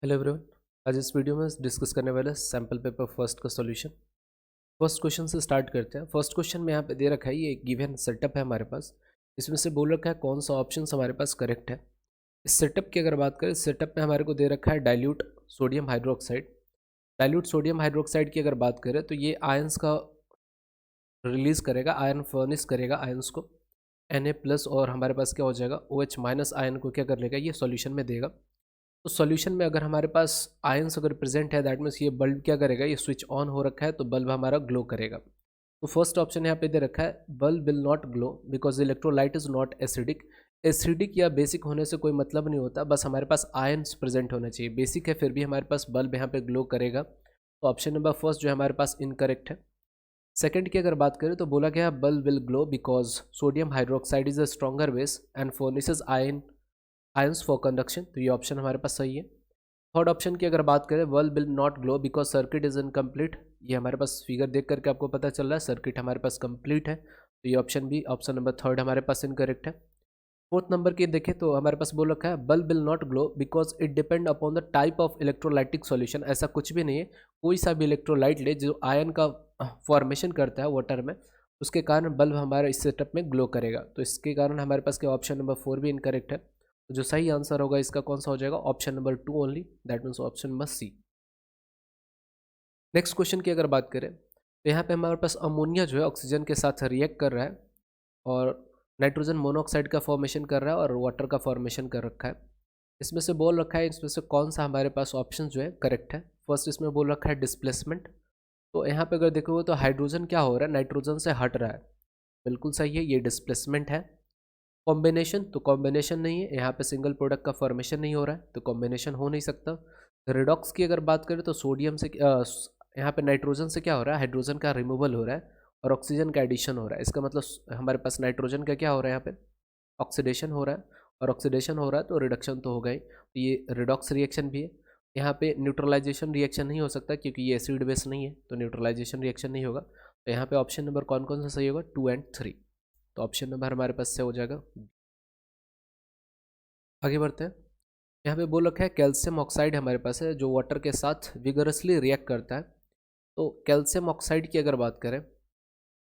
Hello everyone. आज इस video में डिस्कस करने वाले सैम्पल पेपर फर्स्ट का सॉल्यूशन। फर्स्ट क्वेश्चन से स्टार्ट करते हैं। फर्स्ट क्वेश्चन में यहाँ पे दे रखा है, ये गिवन सेटअप है हमारे पास। इसमें से बोल रखा है कौन सा ऑप्शन हमारे पास करेक्ट है। इस सेटअप की अगर बात करें, सेटअप में हमारे को दे रखा है dilute sodium hydroxide. Dilute sodium hydroxide की अगर बात करें तो ये आयंस का रिलीज करेगा, आयरन फर्निश करेगा आयंस को Na+ और हमारे पास क्या हो जाएगा OH- आयन को क्या कर लेगा, ये सॉल्यूशन में देगा। तो सॉल्यूशन में अगर हमारे पास आयंस अगर प्रेजेंट है, दैट मीन्स ये बल्ब क्या करेगा, ये स्विच ऑन हो रखा है तो बल्ब हमारा ग्लो करेगा। तो फर्स्ट ऑप्शन यहाँ पे दे रखा है bulb will not glow because electrolyte is not acidic. Acidic या बेसिक होने से कोई मतलब नहीं होता, बस हमारे पास आयंस प्रेजेंट होना चाहिए। बेसिक है फिर भी हमारे पास बल्ब यहाँ पे ग्लो करेगा। तो ऑप्शन नंबर फर्स्ट जो है हमारे पास इनकरेक्ट है। सेकंड की अगर बात करें तो बोला गया bulb will glow because sodium hydroxide is a stronger base and furnishes ions for conduction. तो ये ऑप्शन हमारे पास सही है। थर्ड ऑप्शन की अगर बात करें bulb will not glow because circuit is incomplete. ये हमारे पास फिगर देख करके आपको पता चल रहा है सर्किट हमारे पास कंप्लीट है। तो ये ऑप्शन भी, ऑप्शन नंबर थर्ड हमारे पास इनकरेक्ट है। फोर्थ नंबर की देखें तो हमारे पास बोल रखा है bulb will not glow because it depend upon the type of electrolytic solution. ऐसा कुछ भी नहीं है, कोई सा भी इलेक्ट्रोलाइट ले जो आयन का फॉर्मेशन करता है वाटर में, उसके कारण बल्ब हमारा इस सेटअप में ग्लो करेगा। तो इसके कारण हमारे पास क्या ऑप्शन नंबर 4 भी इनकरेक्ट है। तो जो सही आंसर होगा इसका कौन सा हो जाएगा, option number 2 only, that means option number C. Next question की अगर बात करें तो यहाँ पे हमारे पास अमोनिया जो है ऑक्सीजन के साथ रिएक्ट कर रहा है और नाइट्रोजन मोनोऑक्साइड का फॉर्मेशन कर रहा है और वाटर का फॉर्मेशन कर रखा है। इसमें से बोल रखा है इसमें से कौन सा हमारे पास ऑप्शन जो है करेक्ट है। फर्स्ट इसमें बोल रखा है डिस्प्लेसमेंट। तो यहाँ पे अगर देखोगे तो हाइड्रोजन क्या हो रहा है, नाइट्रोजन से हट रहा है, बिल्कुल सही है, ये डिस्प्लेसमेंट है। कॉम्बिनेशन तो कॉम्बिनेशन नहीं है, यहाँ पे सिंगल प्रोडक्ट का फॉर्मेशन नहीं हो रहा है तो कॉम्बिनेशन हो नहीं सकता। रिडॉक्स की अगर बात करें तो सोडियम से यहाँ पे नाइट्रोजन से क्या हो रहा है, हाइड्रोजन का रिमूवल हो रहा है और ऑक्सीजन का एडिशन हो रहा है। इसका मतलब हमारे पास नाइट्रोजन का क्या हो रहा है, यहाँ पे ऑक्सीडेशन हो रहा है और ऑक्सीडेशन हो रहा है तो रिडक्शन तो होगा ही। तो ये रिडॉक्स रिएक्शन भी है। यहाँ पे न्यूट्रलाइजेशन रिएक्शन नहीं हो सकता क्योंकि ये एसिड बेस नहीं है, तो न्यूट्रलाइजेशन रिएक्शन नहीं होगा। तो यहाँ पे ऑप्शन नंबर कौन कौन सा सही होगा, 2 एंड 3। तो ऑप्शन नंबर हमारे पास से हो जाएगा। आगे बढ़ते हैं। यहाँ पे बोल रखा है कैल्शियम ऑक्साइड हमारे पास है जो वाटर के साथ विगरसली रिएक्ट करता है। तो कैल्शियम ऑक्साइड की अगर बात करें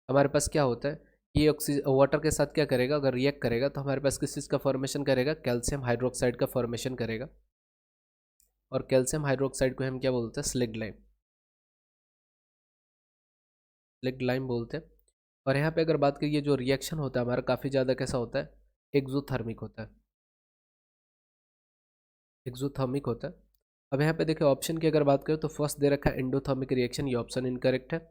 हमारे पास क्या होता है, ये ऑक्सीजन वाटर के साथ क्या करेगा, अगर रिएक्ट करेगा तो हमारे पास किस चीज़ का फॉर्मेशन करेगा, कैल्शियम हाइड्रोक्साइड का फॉर्मेशन करेगा। और कैल्शियम हाइड्रोक्साइड को हम क्या बोलते हैं, स्लिग्ड लाइम, स्लिग्ड लाइम बोलते हैं। और यहाँ पे अगर बात करिए जो रिएक्शन होता है हमारा काफ़ी ज़्यादा कैसा होता है, एक्सोथर्मिक होता है, एक्सोथर्मिक होता है। अब यहाँ पे देखिए ऑप्शन की अगर बात करें तो फर्स्ट दे रखा है एंडोथर्मिक रिएक्शन, ये ऑप्शन इनकरेक्ट है।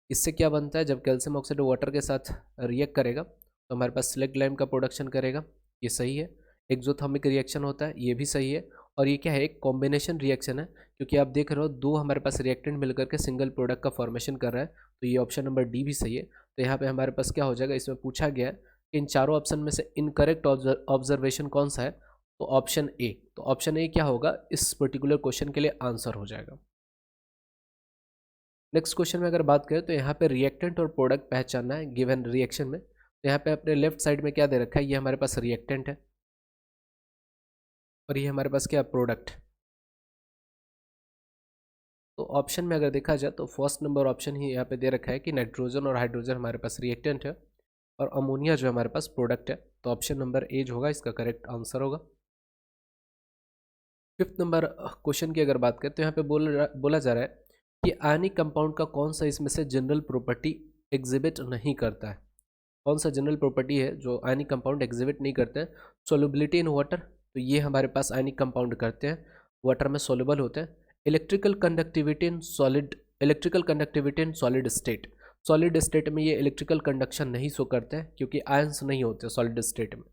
इससे क्या बनता है, जब कैल्शियम ऑक्साइड वाटर के साथ रिएक्ट करेगा तो हमारे पास स्लेग लाइम का प्रोडक्शन करेगा, ये सही है। एक्सोथर्मिक रिएक्शन होता है, ये भी सही है। और ये क्या है, एक कॉम्बिनेशन रिएक्शन है क्योंकि आप देख रहे हो दो हमारे पास रिएक्टेंट मिलकर के सिंगल प्रोडक्ट का फॉर्मेशन कर रहा है। तो ये ऑप्शन नंबर डी भी सही है। तो यहाँ पे हमारे पास क्या हो जाएगा, इसमें पूछा गया है कि इन चारों ऑप्शन में से इनकरेक्ट ऑब्जर्वेशन कौन सा है, तो ऑप्शन ए। तो ऑप्शन ए क्या होगा इस पर्टिकुलर क्वेश्चन के लिए आंसर हो जाएगा। नेक्स्ट क्वेश्चन में अगर बात करें तो यहाँ पे रिएक्टेंट और प्रोडक्ट पहचानना है गिवन रिएक्शन में। तो यहाँ पे अपने लेफ्ट साइड में क्या दे रखा है, ये हमारे पास रिएक्टेंट है और ये हमारे पास क्या प्रोडक्ट। तो ऑप्शन में अगर देखा जाए तो फर्स्ट नंबर ऑप्शन ही यहाँ पे दे रखा है कि नाइट्रोजन और हाइड्रोजन हमारे पास रिएक्टेंट है और अमोनिया जो हमारे पास प्रोडक्ट है। तो ऑप्शन नंबर ए जो होगा इसका करेक्ट आंसर होगा। फिफ्थ नंबर क्वेश्चन की अगर बात करें तो यहाँ पे बोला जा रहा है कि आयनिक कंपाउंड का कौन सा इसमें से जनरल प्रॉपर्टी एग्जिबिट नहीं करता है। कौन सा जनरल प्रॉपर्टी है जो आयनिक कंपाउंड एग्जिबिट नहीं करते हैं, सोल्युबिलिटी इन वाटर, तो ये हमारे पास आयनिक कंपाउंड करते हैं, वाटर में सोल्यूबल होते हैं। Electrical conductivity in solid, electrical conductivity in solid state, solid state में ये इलेक्ट्रिकल कंडक्शन नहीं शो करते हैं क्योंकि आयंस नहीं होते सॉलिड स्टेट में।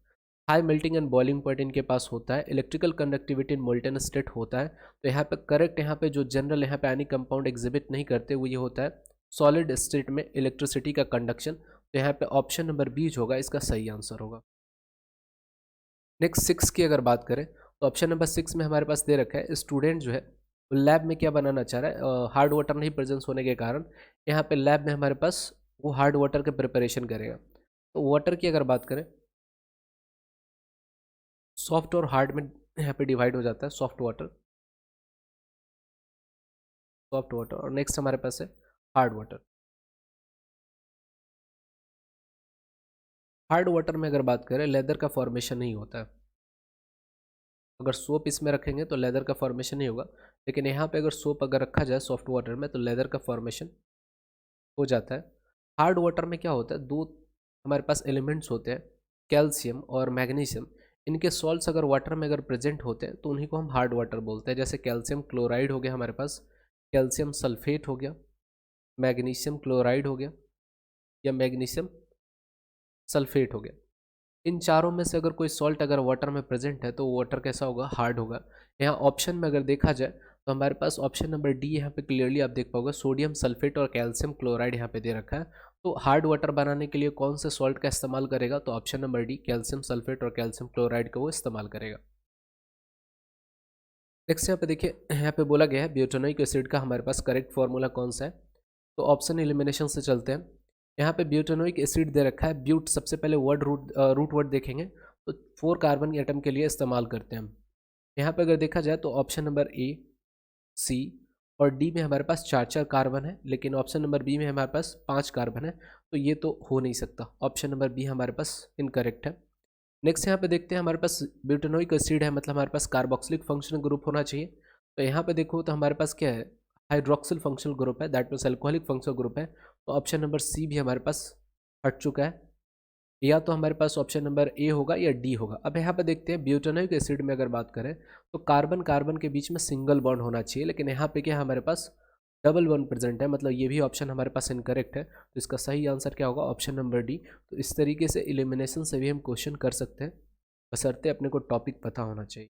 High melting and boiling point इनके पास होता है, इलेक्ट्रिकल कंडक्टिविटी इन मोल्टेन स्टेट होता है। तो यहाँ पे करेक्ट, यहाँ पे जो जनरल यहाँ पे आयनिक कंपाउंड एग्जिबिट नहीं करते वो ये होता है सॉलिड स्टेट में इलेक्ट्रिसिटी का कंडक्शन। तो यहाँ पे ऑप्शन नंबर बी जो होगा इसका सही आंसर होगा। नेक्स्ट 6 की अगर बात करें तो ऑप्शन नंबर 6 में हमारे पास दे रखा है स्टूडेंट जो है लैब में क्या बनाना चाह रहा है, हार्ड वाटर नहीं प्रेजेंस होने के कारण यहाँ पे लैब में हमारे पास वो हार्ड वाटर के प्रिपरेशन करेगा। तो वाटर की अगर बात करें सॉफ्ट और हार्ड में यहाँ पे डिवाइड हो जाता है सॉफ्ट वाटर। Soft water. और नेक्स्ट हमारे पास है हार्ड वाटर। हार्ड वाटर में अगर बात करें, लेदर का फॉर्मेशन नहीं होता है। अगर सोप इसमें रखेंगे तो लेदर का फॉर्मेशन नहीं होगा, लेकिन यहाँ पे अगर सोप अगर रखा जाए सॉफ्ट वाटर में तो लेदर का फॉर्मेशन हो जाता है। हार्ड वाटर में क्या होता है, दो हमारे पास एलिमेंट्स होते हैं, कैल्शियम और मैग्नीशियम। इनके सॉल्ट्स अगर वाटर में अगर प्रेजेंट होते हैं तो उन्हीं को हम हार्ड वाटर बोलते हैं। जैसे कैल्शियम क्लोराइड हो गया हमारे पास, कैल्शियम सल्फेट हो गया, मैग्नीशियम क्लोराइड हो गया, या मैग्नीशियम सल्फेट हो गया। इन चारों में से अगर कोई सॉल्ट अगर वाटर में प्रेजेंट है तो वाटर कैसा होगा, हार्ड होगा। यहाँ ऑप्शन में अगर देखा जाए तो हमारे पास ऑप्शन नंबर डी यहाँ पे क्लियरली आप देख पाओगे, सोडियम सल्फेट और कैल्शियम क्लोराइड यहाँ पे दे रखा है। तो हार्ड वाटर बनाने के लिए कौन से सॉल्ट का इस्तेमाल करेगा, तो option number D calcium sulphate और कैल्शियम क्लोराइड का वो इस्तेमाल करेगा। नेक्स्ट यहाँ पे देखिए, यहाँ पे बोला गया है ब्यूटेनोइक एसिड का हमारे पास करेक्ट फॉर्मूला कौन सा है। तो ऑप्शन एलिमिनेशन से चलते हैं। यहाँ पे ब्यूटेनोइक एसिड दे रखा है, ब्यूट सबसे पहले वर्ड रूट वर्ड देखेंगे तो 4 कार्बन एटम के लिए इस्तेमाल करते हैं हम। यहाँ पे अगर देखा जाए तो ऑप्शन नंबर ए, सी और डी में हमारे पास 4 कार्बन है, लेकिन ऑप्शन नंबर बी में हमारे पास 5 कार्बन है, तो ये तो हो नहीं सकता। ऑप्शन नंबर बी हमारे पास इनकरेक्ट है। नेक्स्ट यहाँ पे देखते हैं, हमारे पास ब्यूटेनोइक एसिड है, मतलब हमारे पास कार्बोक्सिलिक फंक्शनल ग्रुप होना चाहिए। तो यहाँ पे देखो तो हमारे पास क्या है, हाइड्रोक्सिल फंक्शनल ग्रुप है, that means alcoholic functional group है। तो ऑप्शन नंबर सी भी हमारे पास हट चुका है। या तो हमारे पास ऑप्शन नंबर ए होगा या डी होगा। अब यहाँ पे देखते हैं ब्यूटेनोइक एसिड में अगर बात करें तो कार्बन कार्बन के बीच में सिंगल बॉन्ड होना चाहिए, लेकिन यहाँ पे क्या हमारे पास डबल बॉन्ड प्रेजेंट है, मतलब ये भी ऑप्शन हमारे पास इनकरेक्ट है। तो इसका सही आंसर क्या होगा, ऑप्शन नंबर डी। तो इस तरीके से एलिमिनेशन से भी हम क्वेश्चन कर सकते हैं, बशर्ते अपने को टॉपिक पता होना चाहिए।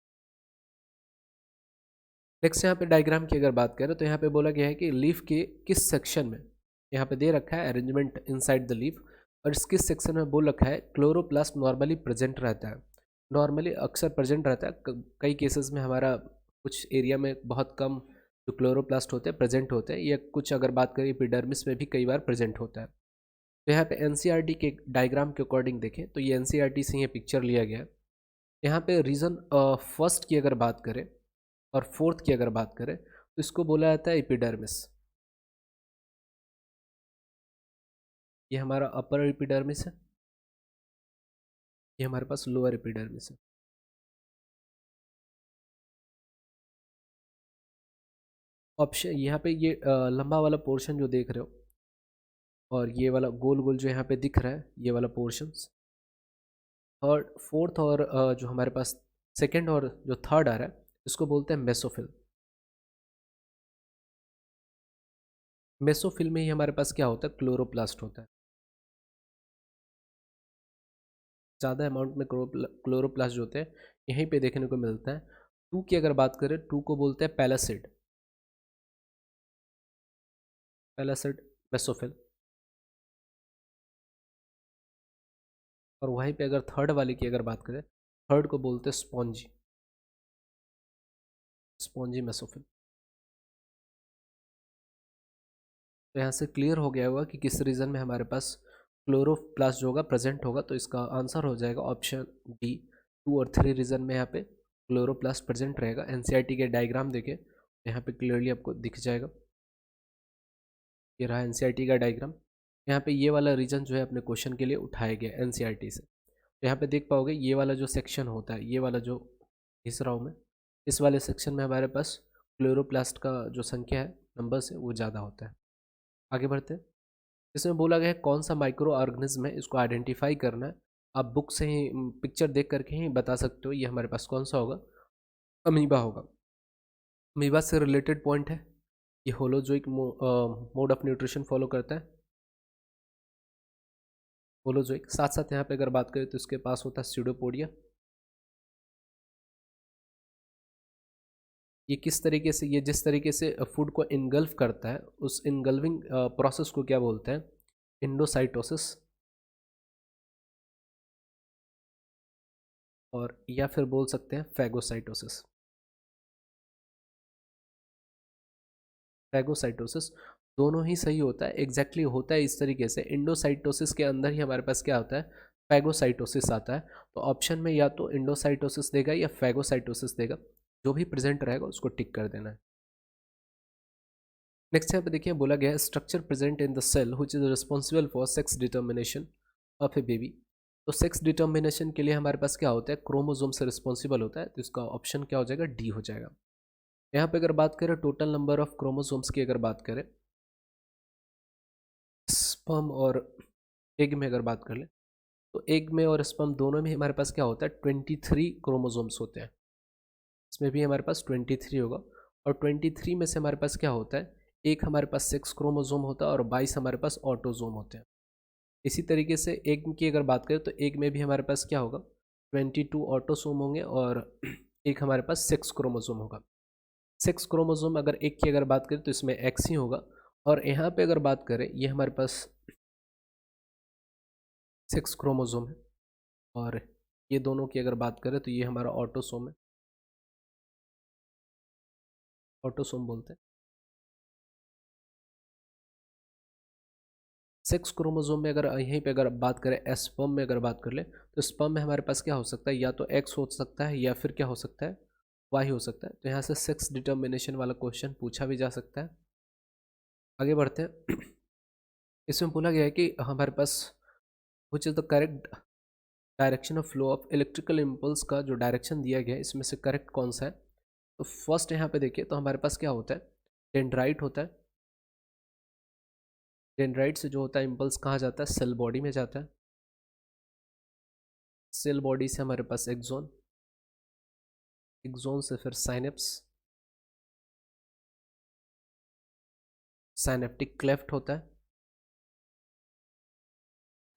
नेक्स्ट यहाँ पे डायग्राम की अगर बात करें तो यहाँ पे बोला गया है कि लीफ के किस सेक्शन में, यहाँ पे दे रखा है अरेंजमेंट इनसाइड द लीफ, और इस किस सेक्शन में बोल रखा है क्लोरोप्लास्ट नॉर्मली प्रेजेंट रहता है। नॉर्मली अक्सर प्रेजेंट रहता है, कई केसेस में हमारा कुछ एरिया में बहुत कम जो क्लोरोप्लास्ट होते हैं प्रेजेंट होते हैं, या कुछ अगर बात करें एपिडर्मिस में भी कई बार प्रेजेंट होता है। तो यहाँ पे एनसीईआरटी के डायग्राम के अकॉर्डिंग देखें तो ये एनसीईआरटी से ये पिक्चर लिया गया है। यहाँ पे रीज़न फर्स्ट की अगर बात करें और फोर्थ की अगर बात करें तो इसको बोला जाता है एपिडर्मिस। ये हमारा अपर एपिडर्मिस है, ये हमारे पास लोअर एपिडर्मिस है। ऑप्शन यहाँ पे ये लंबा वाला पोर्शन जो देख रहे हो, और ये वाला गोल गोल जो यहाँ पे दिख रहा है, ये वाला पोर्शंस। थर्ड फोर्थ और जो हमारे पास सेकंड और जो थर्ड आ रहा है इसको बोलते हैं मेसोफिल। मेसोफिल में ही हमारे पास क्या होता है, क्लोरोप्लास्ट होता है। ज़्यादा अमाउंट में क्लोरोप्लास्ट जो होते हैं यहीं पे देखने को मिलता है। टू की अगर बात करें, टू को बोलते हैं पैलासिड, पैलासिड मेसोफिल। और वहीं पे अगर थर्ड वाले की अगर बात करें, थर्ड को बोलते हैं स्पॉन्जी, स्पॉन्जी मेसोफिल। तो यहाँ से क्लियर हो गया होगा कि किस रीज़न में हमारे पास क्लोरोप्लास्ट जो होगा प्रेजेंट होगा। तो इसका आंसर हो जाएगा ऑप्शन डी। 2 और 3 रीज़न में यहाँ पे क्लोरोप्लास्ट प्रेजेंट रहेगा। एनसीईआरटी के डायग्राम देखें यहाँ पे क्लियरली आपको दिख जाएगा। ये रहा एनसीईआरटी का डायग्राम। यहाँ पे ये वाला रीजन जो है अपने क्वेश्चन के लिए उठाया गया एनसीईआरटी से। तो यहाँ पे देख पाओगे ये वाला जो सेक्शन होता है, ये वाला जो घिस रहा हूँ मैं, इस वाले सेक्शन में हमारे पास क्लोरोप्लास्ट का जो संख्या है, नंबर्स है, वो ज़्यादा होता है। आगे बढ़ते हैं। इसमें बोला गया है कौन सा माइक्रो ऑर्गेनिज्म है, इसको आइडेंटिफाई करना है। आप बुक से ही पिक्चर देख करके ही बता सकते हो ये हमारे पास कौन सा होगा, अमीबा होगा। अमीबा से रिलेटेड पॉइंट है, ये holozoic mode of nutrition follow करता है, होलोजोइक। साथ साथ यहाँ पे अगर बात करें तो इसके पास होता है स्यूडोपोडिया। ये किस तरीके से, ये जिस तरीके से फूड को इनगल्फ करता है उस इनगल्विंग प्रोसेस को क्या बोलते हैं, इंडोसाइटोसिस, और या फिर बोल सकते हैं फैगोसाइटोसिस। फैगोसाइटोसिस दोनों ही सही होता है, एग्जैक्टली होता है इस तरीके से। इंडोसाइटोसिस के अंदर ही हमारे पास क्या होता है, फैगोसाइटोसिस आता है। तो ऑप्शन में या तो इंडोसाइटोसिस देगा या फैगोसाइटोसिस देगा, जो भी प्रेजेंट रहेगा उसको टिक कर देना है। नेक्स्ट यहाँ पे देखिए बोला गया है structure present in the cell which is responsible for sex determination of a baby. तो सेक्स डिटर्मिनेशन के लिए हमारे पास क्या होता है, क्रोमोसोम से रिस्पॉन्सिबल होता है, तो इसका ऑप्शन क्या हो जाएगा, डी हो जाएगा। यहाँ पे अगर बात करें टोटल नंबर ऑफ क्रोमोसोम्स की, अगर बात करें स्पर्म और एग में अगर बात कर ले, तो एग में और स्पर्म दोनों में हमारे पास क्या होता है, 23 क्रोमोसोम्स होते हैं। इसमें भी हमारे पास 23 होगा, और 23 में से हमारे पास क्या होता है, एक हमारे पास सेक्स क्रोमोसोम होता है और 22 हमारे पास ऑटोजोम होते हैं। इसी तरीके से एग की अगर बात करें तो एग में भी हमारे पास क्या होगा, 22 ऑटोसोम होंगे और एक हमारे पास सेक्स क्रोमोसोम होगा। सेक्स क्रोमोसोम अगर एक की अगर बात करें तो इसमें एक्स ही होगा, और यहाँ पे अगर बात करें ये हमारे पास सेक्स क्रोमोसोम है, और ये दोनों की अगर बात करें तो ये हमारा ऑटोसोम है, ऑटोसोम बोलते हैं। सेक्स क्रोमोसोम में अगर यहीं पे अगर बात करें स्पर्म में अगर बात कर ले, तो स्पर्म में हमारे पास क्या हो सकता है, या तो एक्स हो सकता है या फिर क्या हो सकता है, वाई हो सकता है। तो यहाँ से सेक्स डिटर्मिनेशन वाला क्वेश्चन पूछा भी जा सकता है। आगे बढ़ते हैं। इसमें बोला गया है कि हमारे पास which is the correct direction of flow of electrical impulse का जो डायरेक्शन दिया गया है इसमें से करेक्ट कौन सा है। तो फर्स्ट यहाँ पे देखिए तो हमारे पास क्या होता है, डेंड्राइट होता है। डेंड्राइट से जो होता है इम्पल्स कहाँ जाता है, सेल बॉडी में जाता है। सेल बॉडी से हमारे पास एक्सोन, एक्सोन से फिर साइनेप्स, साइनेप्टिक क्लेफ्ट होता है।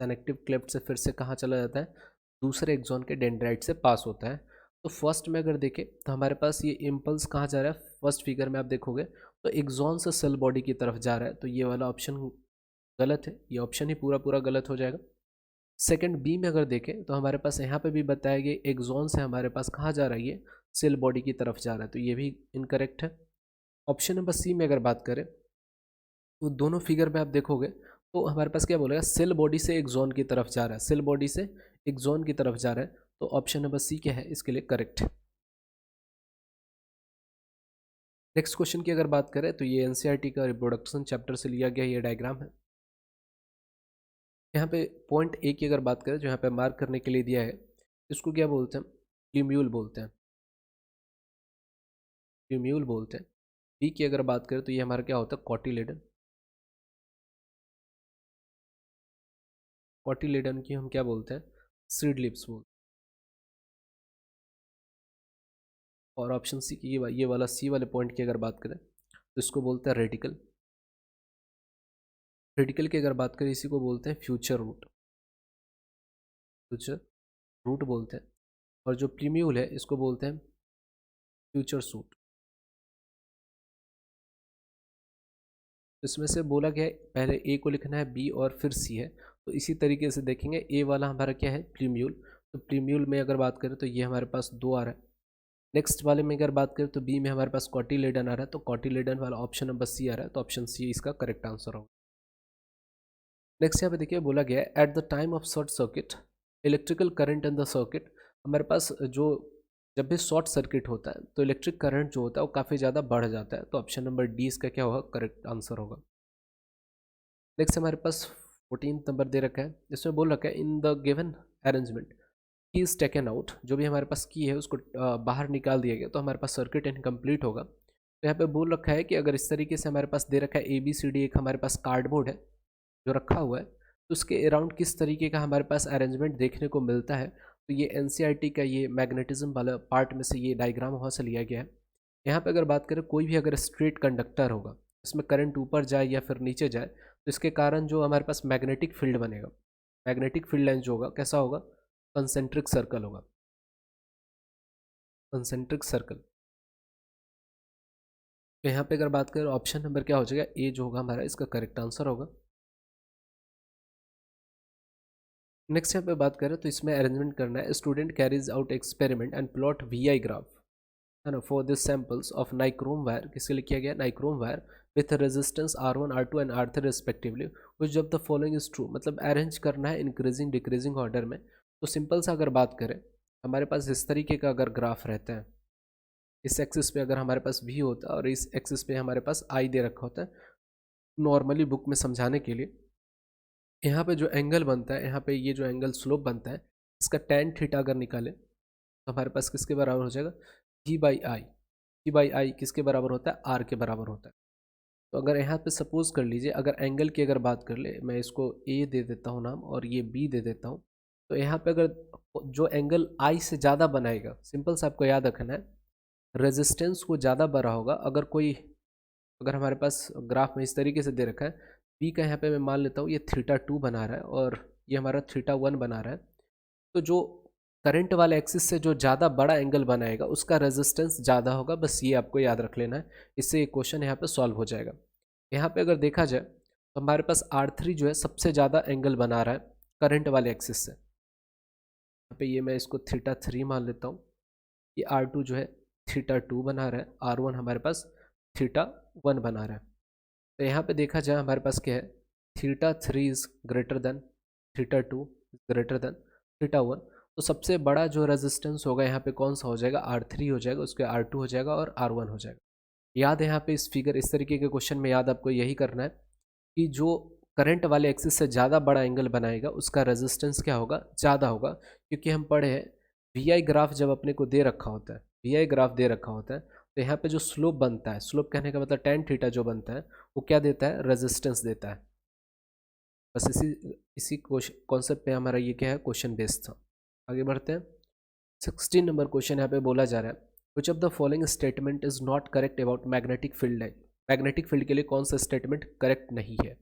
साइनेप्टिक क्लेफ्ट से फिर से कहाँ चला जाता है, दूसरे एक्सोन के डेंड्राइट से पास होता है। तो फर्स्ट में अगर देखें तो हमारे पास ये इम्पल्स कहाँ जा रहा है, फर्स्ट फिगर में आप देखोगे तो एक्सोन से सेल बॉडी की तरफ जा रहा है, तो ये वाला ऑप्शन गलत है, ये ऑप्शन ही पूरा पूरा गलत हो जाएगा। सेकंड बी में अगर देखें तो हमारे पास यहाँ पे भी बताया गया एक्सोन से हमारे पास कहाँ जा रहा है, ये सेल बॉडी की तरफ जा रहा है, तो ये भी इनकरेक्ट है। ऑप्शन नंबर सी में अगर बात करें तो दोनों फिगर में आप देखोगे तो हमारे पास क्या बोलेगा, सेल बॉडी से एक्सोन की तरफ जा रहा है, सेल बॉडी से एक्सोन की तरफ जा रहा है, तो ऑप्शन नंबर सी क्या है इसके लिए करेक्ट है। नेक्स्ट क्वेश्चन की अगर बात करें तो ये एनसीईआरटी का रिप्रोडक्शन चैप्टर से लिया गया ये डायग्राम है। यहाँ पे पॉइंट ए की अगर बात करें जो यहाँ पे मार्क करने के लिए दिया है, इसको क्या बोलते हैं, प्लीम्यूल बोलते हैं, प्लीम्यूल बोलते हैं। बी की अगर बात करें तो ये हमारा क्या होता है, कॉटिलेडन। कॉटिलेडन की हम क्या बोलते हैं, सीड लिप्स बोलते हैं। और ऑप्शन सी की ये वाला सी वाले पॉइंट की अगर बात करें तो इसको बोलते हैं रेडिकल। रेडिकल की अगर बात करें इसी को बोलते हैं फ्यूचर रूट, फ्यूचर रूट बोलते हैं। और जो प्लीम्यूल है इसको बोलते हैं फ्यूचर सूट। इसमें से बोला गया है पहले ए को लिखना है, बी और फिर सी है, तो इसी तरीके से देखेंगे ए वाला हमारा क्या है, प्लीम्यूल। तो प्लीम्यूल में अगर बात करें तो ये हमारे पास दो आ रहा है। नेक्स्ट वाले में अगर बात करें तो बी में हमारे पास कॉटिलेडन आ रहा है, तो कॉटिलेडन वाला ऑप्शन नंबर सी आ रहा है, तो ऑप्शन सी इसका करेक्ट आंसर होगा। नेक्स्ट यहाँ पे देखिए बोला गया है at the time of short circuit electrical current in the circuit. हमारे पास जो जब भी शॉर्ट सर्किट होता है तो इलेक्ट्रिक करंट जो होता है वो काफ़ी ज़्यादा बढ़ जाता है, तो ऑप्शन नंबर डी इसका क्या होगा, करेक्ट आंसर होगा। नेक्स्ट हमारे पास 14 नंबर दे रखा है, इसमें बोल रखा है इन द गिवन अरेंजमेंट की इज़ टेकन आउट। जो भी हमारे पास की है उसको बाहर निकाल दिया गया तो हमारे पास सर्किट इनकम्प्लीट होगा। तो यहाँ पे बोल रखा है कि अगर इस तरीके से हमारे पास दे रखा है ABCD, एक हमारे पास कार्डबोर्ड है जो रखा हुआ है, तो उसके अराउंड किस तरीके का हमारे पास अरेंजमेंट देखने को मिलता है। तो ये एनसीईआरटी का ये मैग्नेटिज्म वाला पार्ट में से ये डायग्राम वहाँ से लिया गया है। यहाँ पे अगर बात करें कोई भी अगर स्ट्रेट कंडक्टर होगा, इसमें करंट ऊपर जाए या फिर नीचे जाए तो इसके कारण जो हमारे पास मैग्नेटिक फील्ड बनेगा, मैग्नेटिक फील्ड लाइन जो होगा कैसा होगा, कंसेंट्रिक सर्कल होगा, कंसेंट्रिक सर्कल। तो यहाँ पे अगर बात करें ऑप्शन नंबर क्या हो जाएगा, ए जो होगा हमारा इसका करेक्ट आंसर होगा। नेक्स्ट यहाँ पे बात करें तो इसमें अरेंजमेंट करना है, student carries out experiment and plot VI graph है ना for this samples of nichrome wire. किसके लिए किया गया, nichrome wire with resistance R1 R2 and R3 respectively which जब द फॉलोइंग इज ट्रू। मतलब अरेंज करना है इंक्रीजिंग डिक्रीजिंग ऑर्डर में। तो सिंपल सा अगर बात करें हमारे पास इस तरीके का अगर ग्राफ रहता है, इस एक्सिस पे अगर हमारे पास v होता और इस एक्सिस पे हमारे पास i दे रखा होता है, नॉर्मली बुक में समझाने के लिए यहाँ पे जो एंगल बनता है, यहाँ पे ये जो एंगल स्लोप बनता है, इसका tan थीटा अगर निकाले तो हमारे पास किसके बराबर हो जाएगा, g/i किसके बराबर होता है, r के बराबर होता है। तो अगर यहाँ पे सपोज कर लीजिए, अगर एंगल की अगर बात कर ले, मैं इसको a दे देता हूँ नाम और ये b दे देता हूँ, तो यहाँ पे अगर जो एंगल i से ज़्यादा बनाएगा, सिंपल सा आपको याद रखना है, रेजिस्टेंस वो ज़्यादा बड़ा होगा। अगर हमारे पास ग्राफ में इस तरीके से दे रखा है, b का यहाँ पे मैं मान लेता हूँ ये θ2 बना रहा है और ये हमारा θ1 बना रहा है, तो जो करंट वाले एक्सिस से जो ज़्यादा बड़ा एंगल बनाएगा उसका रेजिस्टेंस ज़्यादा होगा। बस ये आपको याद रख लेना है, इससे ये क्वेश्चन यहाँ पे सॉल्व हो जाएगा। यहाँ पे अगर देखा जाए तो हमारे पास R3 जो है सबसे ज़्यादा एंगल बना रहा है करंट वाले एक्सिस से। यहाँ पे ये मैं इसको θ3 मान लेता हूँ, ये R2 जो है θ2 बना रहा है, R1 हमारे पास θ1 बना रहा है। तो यहाँ पे देखा जाए हमारे पास क्या है, θ3 is greater than θ2 greater than θ1, तो सबसे बड़ा जो रेजिस्टेंस होगा यहाँ पे कौन सा हो जाएगा, R3 हो जाएगा, उसके R2 हो जाएगा और R1 हो जाएगा। याद है यहाँ पे इस फिगर, इस तरीके के क्वेश्चन में याद आपको यही करना है कि जो करंट वाले एक्सिस से ज़्यादा बड़ा एंगल बनाएगा उसका रेजिस्टेंस क्या होगा, ज़्यादा होगा। क्योंकि हम पढ़े हैं वी आई ग्राफ जब अपने को दे रखा होता है, वी आई ग्राफ दे रखा होता है, तो यहाँ पे जो स्लोप बनता है, स्लोप कहने का मतलब tan थीटा जो बनता है वो क्या देता है, रेजिस्टेंस देता है। बस इसी कॉन्सेप्ट पे हमारा ये क्या है, क्वेश्चन बेस्ड था। आगे बढ़ते हैं। 16 नंबर क्वेश्चन यहाँ पे बोला जा रहा है, which of the following statement is not correct about magnetic field line. Magnetic field के लिए कौन सा स्टेटमेंट करेक्ट नहीं है।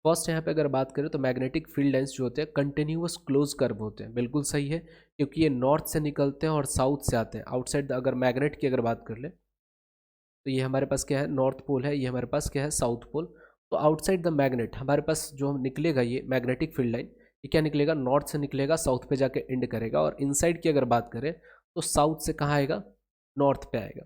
फर्स्ट यहाँ पे अगर बात करें तो मैग्नेटिक फील्ड लाइंस जो होते हैं कंटिन्यूअस क्लोज कर्व होते हैं, बिल्कुल सही है, क्योंकि ये नॉर्थ से निकलते हैं और साउथ से आते हैं आउटसाइड। अगर मैग्नेट की अगर बात कर ले तो ये हमारे पास क्या है, नॉर्थ पोल है, ये हमारे पास क्या है, साउथ पोल। तो आउटसाइड द मैग्नेट हमारे पास जो निकलेगा ये मैग्नेटिक फील्ड लाइन, ये क्या निकलेगा, नॉर्थ से निकलेगा, साउथ पे जाके एंड करेगा। और इनसाइड की अगर बात करें तो साउथ से कहाँ आएगा, नॉर्थ पे आएगा।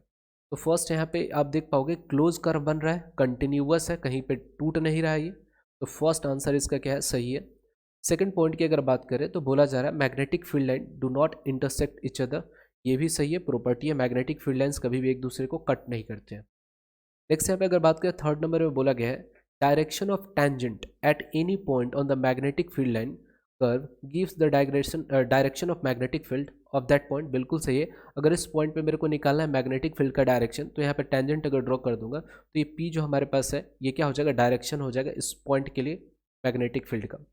तो फर्स्ट यहाँ पे आप देख पाओगे क्लोज कर्व बन रहा है, कंटिन्यूअस है, कहीं पे टूट नहीं रहा है ये। तो फर्स्ट आंसर इसका क्या है, सही है। सेकंड पॉइंट की अगर बात करें तो बोला जा रहा है magnetic field line do not intersect each other, ये भी सही है, प्रॉपर्टी है, मैग्नेटिक फील्ड लाइंस कभी भी एक दूसरे को कट नहीं करते हैं। नेक्स्ट यहाँ पे अगर बात करें थर्ड नंबर में बोला गया है direction of tangent at any point on the magnetic field line curve gives the direction of magnetic field of that point, बिल्कुल सही है। अगर इस पॉइंट पे मेरे को निकालना है मैग्नेटिक फील्ड का डायरेक्शन, तो यहाँ पे टेंजेंट अगर ड्रॉ कर दूंगा तो ये पी जो हमारे पास है ये क्या हो जाएगा, डायरेक्शन हो जाएगा इस पॉइंट के लिए मैग्नेटिक फील्ड का।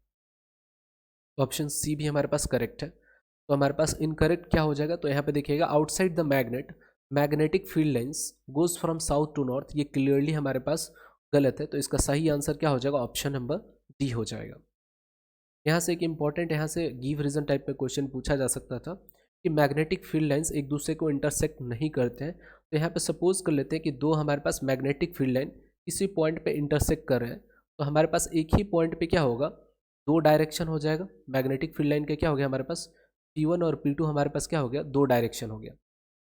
ऑप्शन सी भी हमारे पास करेक्ट है। तो हमारे पास इनकरेक्ट क्या हो जाएगा, तो यहाँ पे देखिएगा outside the magnet magnetic field lines goes from south to north, ये क्लियरली हमारे पास गलत है। तो इसका सही आंसर क्या हो जाएगा, ऑप्शन नंबर डी हो जाएगा। यहाँ से एक इंपॉर्टेंट, यहाँ से गिव रीजन टाइप में क्वेश्चन पूछा जा सकता था कि मैग्नेटिक फील्ड लाइंस एक दूसरे को इंटरसेक्ट नहीं करते हैं। तो यहाँ पे सपोज कर लेते हैं कि दो हमारे पास मैग्नेटिक फील्ड लाइन किसी पॉइंट पे इंटरसेक्ट कर रहे हैं, तो हमारे पास एक ही पॉइंट पे क्या होगा, दो डायरेक्शन हो जाएगा। मैग्नेटिक फील्ड लाइन का क्या हो गया हमारे पास, P1 और P2 हमारे पास क्या हो गया, दो डायरेक्शन हो गया।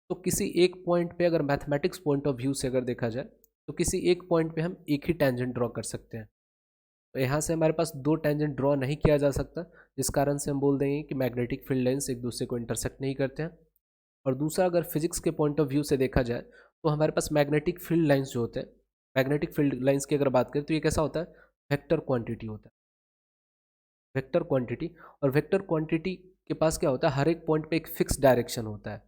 तो किसी एक पॉइंट पे अगर मैथमेटिक्स पॉइंट ऑफ व्यू से अगर देखा जाए तो किसी एक पॉइंट पे हम एक ही टेंजेंट ड्रॉ कर सकते हैं। तो यहाँ से हमारे पास दो टेंजेंट ड्रॉ नहीं किया जा सकता, जिस कारण से हम बोल देंगे कि मैग्नेटिक फील्ड लाइंस एक दूसरे को इंटरसेक्ट नहीं करते हैं। और दूसरा, अगर फिजिक्स के पॉइंट ऑफ व्यू से देखा जाए तो हमारे पास मैग्नेटिक फील्ड लाइंस जो होते हैं, मैग्नेटिक फील्ड लाइंस की अगर बात करें तो ये कैसा होता है, वेक्टर क्वांटिटी होता है, वेक्टर क्वांटिटी। और वेक्टर क्वांटिटी के पास क्या होता है, हर एक पॉइंट पे एक फिक्स डायरेक्शन होता है।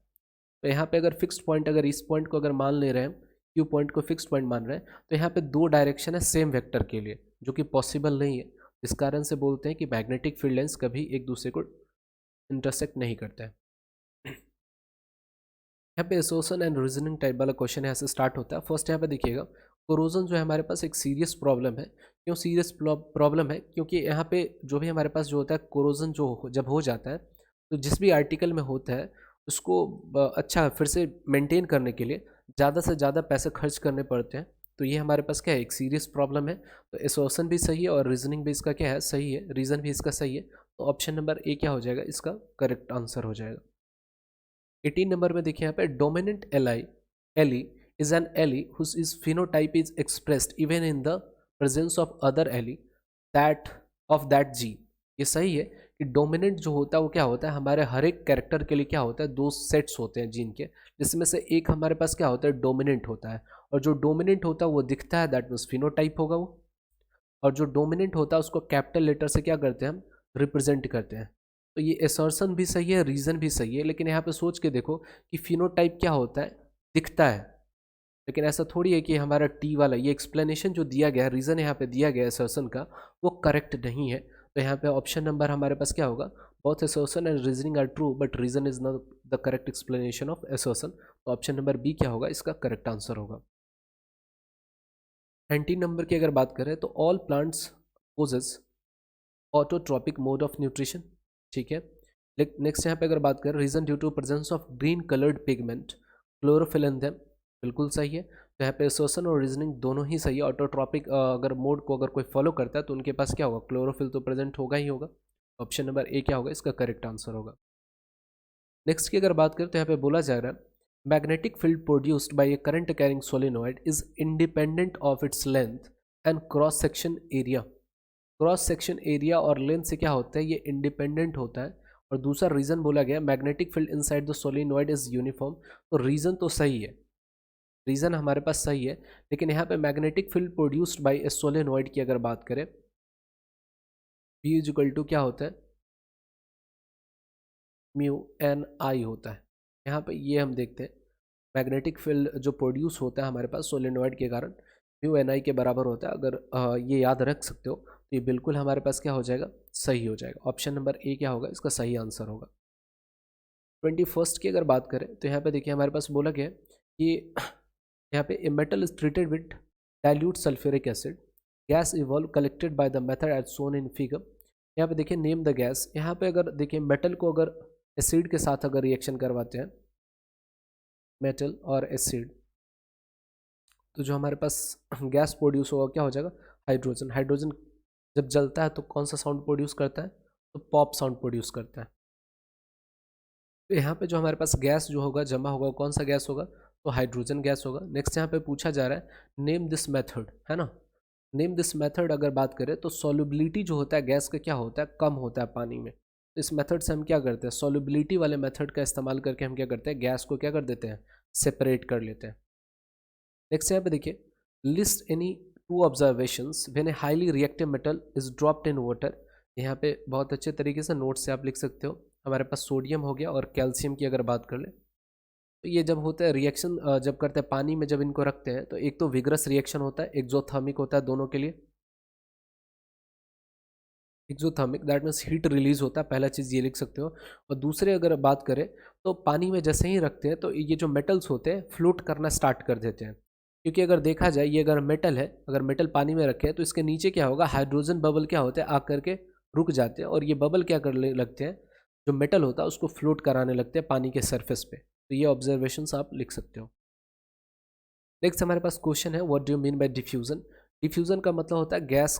तो यहाँ पे अगर फिक्स पॉइंट, अगर इस पॉइंट को अगर मान ले रहे हैं, क्यू पॉइंट को फिक्स पॉइंट मान रहे हैं, तो यहाँ पे दो डायरेक्शन है सेम वेक्टर के लिए, जो कि पॉसिबल नहीं है। इस कारण से बोलते हैं कि मैग्नेटिक फील्ड लाइंस कभी एक दूसरे को इंटरसेक्ट नहीं करते हैं। यहाँ पे एसोसिएशन एंड रीजनिंग टाइप वाला क्वेश्चन यहाँ से स्टार्ट होता है। फर्स्ट यहाँ पे देखिएगा, कोरोजन जो है हमारे पास एक सीरियस प्रॉब्लम है। क्यों सीरियस प्रॉब्लम है, क्योंकि यहाँ पे जो भी हमारे पास जो होता है कोरोजन जब हो जाता है, तो जिस भी आर्टिकल में होता है उसको अच्छा फिर से मेंटेन करने के लिए ज़्यादा से ज़्यादा पैसे खर्च करने पड़ते हैं। तो ये हमारे पास क्या है, एक सीरियस प्रॉब्लम है। तो एसोसिएशन भी सही है और रीजनिंग भी इसका क्या है, सही है, रीज़न भी इसका सही है। तो ऑप्शन नंबर ए क्या हो जाएगा, इसका करेक्ट आंसर हो जाएगा। 18 नंबर में देखिए यहाँ पे dominant allele is an allele whose is phenotype is expressed even in the presence of other allele that of that gene. ये सही है कि डोमिनेंट जो होता है वो क्या होता है, हमारे हर एक कैरेक्टर के लिए क्या होता है, दो सेट्स होते हैं जीन के, जिसमें से एक हमारे पास क्या होता है, डोमिनेंट होता है, और जो डोमिनेंट होता है वो दिखता है, दैट मीन्स फिनोटाइप होगा वो, और जो डोमिनेंट होता है उसको कैपिटल लेटर से क्या करते हैं हम, रिप्रेजेंट करते हैं। तो ये असर्शन भी सही है, रीज़न भी सही है, लेकिन यहाँ पे सोच के देखो कि फिनोटाइप क्या होता है, दिखता है, लेकिन ऐसा थोड़ी है कि हमारा टी वाला ये एक्सप्लेनेशन जो दिया गया है, रीज़न यहाँ पे दिया गया है असर्शन का, वो करेक्ट नहीं है। तो यहाँ पे ऑप्शन नंबर हमारे पास क्या होगा, both assertion and reasoning are true but reason is not the correct explanation of assertion. तो ऑप्शन नंबर बी क्या होगा, इसका करेक्ट आंसर होगा। 19 नंबर की अगर बात करें तो all plants possess autotrophic mode of nutrition, ठीक है। नेक्स्ट यहाँ पे अगर बात करें, reason due to presence of green coloured pigment chlorophyll in them, बिल्कुल सही है। तो यहाँ पे एसोसन और रीजनिंग दोनों ही सही है। ऑटोट्रॉपिक अगर मोड को अगर कोई फॉलो करता है तो उनके पास क्या होगा, क्लोरोफिल तो प्रेजेंट होगा ही होगा। ऑप्शन नंबर ए क्या होगा, इसका करेक्ट आंसर होगा। नेक्स्ट की अगर बात करें तो यहाँ पे बोला जा रहा है, magnetic field produced by A current carrying solenoid is independent of its length and cross section area. Cross section area और लेंथ से क्या होता है, ये इंडिपेंडेंट होता है। और दूसरा रीजन बोला गया, magnetic field inside the solenoid is uniform. तो रीजन तो सही है, रीजन हमारे पास सही है, लेकिन यहाँ पे magnetic field produced by A solenoid की अगर बात करें, बी इज इक्वल टू क्या होता है, म्यू एन आई होता है। यहाँ पे ये हम देखते हैं, मैग्नेटिक फील्ड जो प्रोड्यूस होता है हमारे पास सोलेनॉइड के कारण, म्यू एन आई के बराबर होता है। अगर ये याद रख सकते हो तो ये बिल्कुल हमारे पास क्या हो जाएगा, सही हो जाएगा। ऑप्शन नंबर ए क्या होगा, इसका सही आंसर होगा। 21 की अगर बात करें तो यहाँ पे देखिए हमारे पास बोला गया है कि यहाँ पे a metal is treated with dilute sulphuric acid, gas evolve collected by the method as shown in figure. यहाँ पे देखिए नेम द गैस, यहाँ पे अगर देखिए मेटल को अगर एसिड के साथ अगर रिएक्शन करवाते हैं, मेटल और एसिड, तो जो हमारे पास गैस प्रोड्यूस होगा क्या हो जाएगा, हाइड्रोजन। हाइड्रोजन जब जलता है तो कौन सा साउंड प्रोड्यूस करता है, तो पॉप साउंड प्रोड्यूस करता है। तो यहाँ पे जो हमारे पास गैस जो होगा जमा होगा, कौन सा गैस होगा, तो हाइड्रोजन गैस होगा। नेक्स्ट यहाँ पे पूछा जा रहा है नेम दिस मेथड, है ना। नेम दिस मेथड अगर बात करें तो सॉल्युबिलिटी जो होता है गैस का क्या होता है, कम होता है पानी में। तो इस मेथड से हम क्या करते हैं, सॉल्युबिलिटी वाले मेथड का इस्तेमाल करके हम क्या करते हैं, गैस को क्या कर देते हैं, सेपरेट कर लेते हैं। नेक्स्ट यहाँ पे देखिए, list any two observations when a highly reactive metal is dropped in water. यहाँ पे बहुत अच्छे तरीके से नोट से आप लिख सकते हो। हमारे पास सोडियम हो गया और कैल्शियम की अगर बात कर ले, तो ये जब होता है रिएक्शन, जब करते हैं पानी में, जब इनको रखते हैं तो एक तो विग्रस रिएक्शन होता है, एक्सोथर्मिक होता है दोनों के लिए। Exothermic that means heat release होता है, पहला चीज़ ये लिख सकते हो। और दूसरे अगर बात करें तो पानी में जैसे ही रखते हैं तो ये जो मेटल्स होते हैं फ्लोट करना स्टार्ट कर देते हैं। क्योंकि अगर देखा जाए ये अगर मेटल है, अगर मेटल पानी में रखे हैं तो इसके नीचे क्या होगा, हाइड्रोजन बबल क्या होते हैं, आकर के रुक जाते हैं, और ये बबल क्या करने लगते हैं, जो मेटल होता है उसको फ्लोट कराने लगते हैं पानी के सरफेस पे। तो ये ऑब्जर्वेशंस आप लिख सकते हो। नेक्स्ट हमारे पास क्वेश्चन है, what do you mean by diffusion. Diffusion का मतलब होता है गैस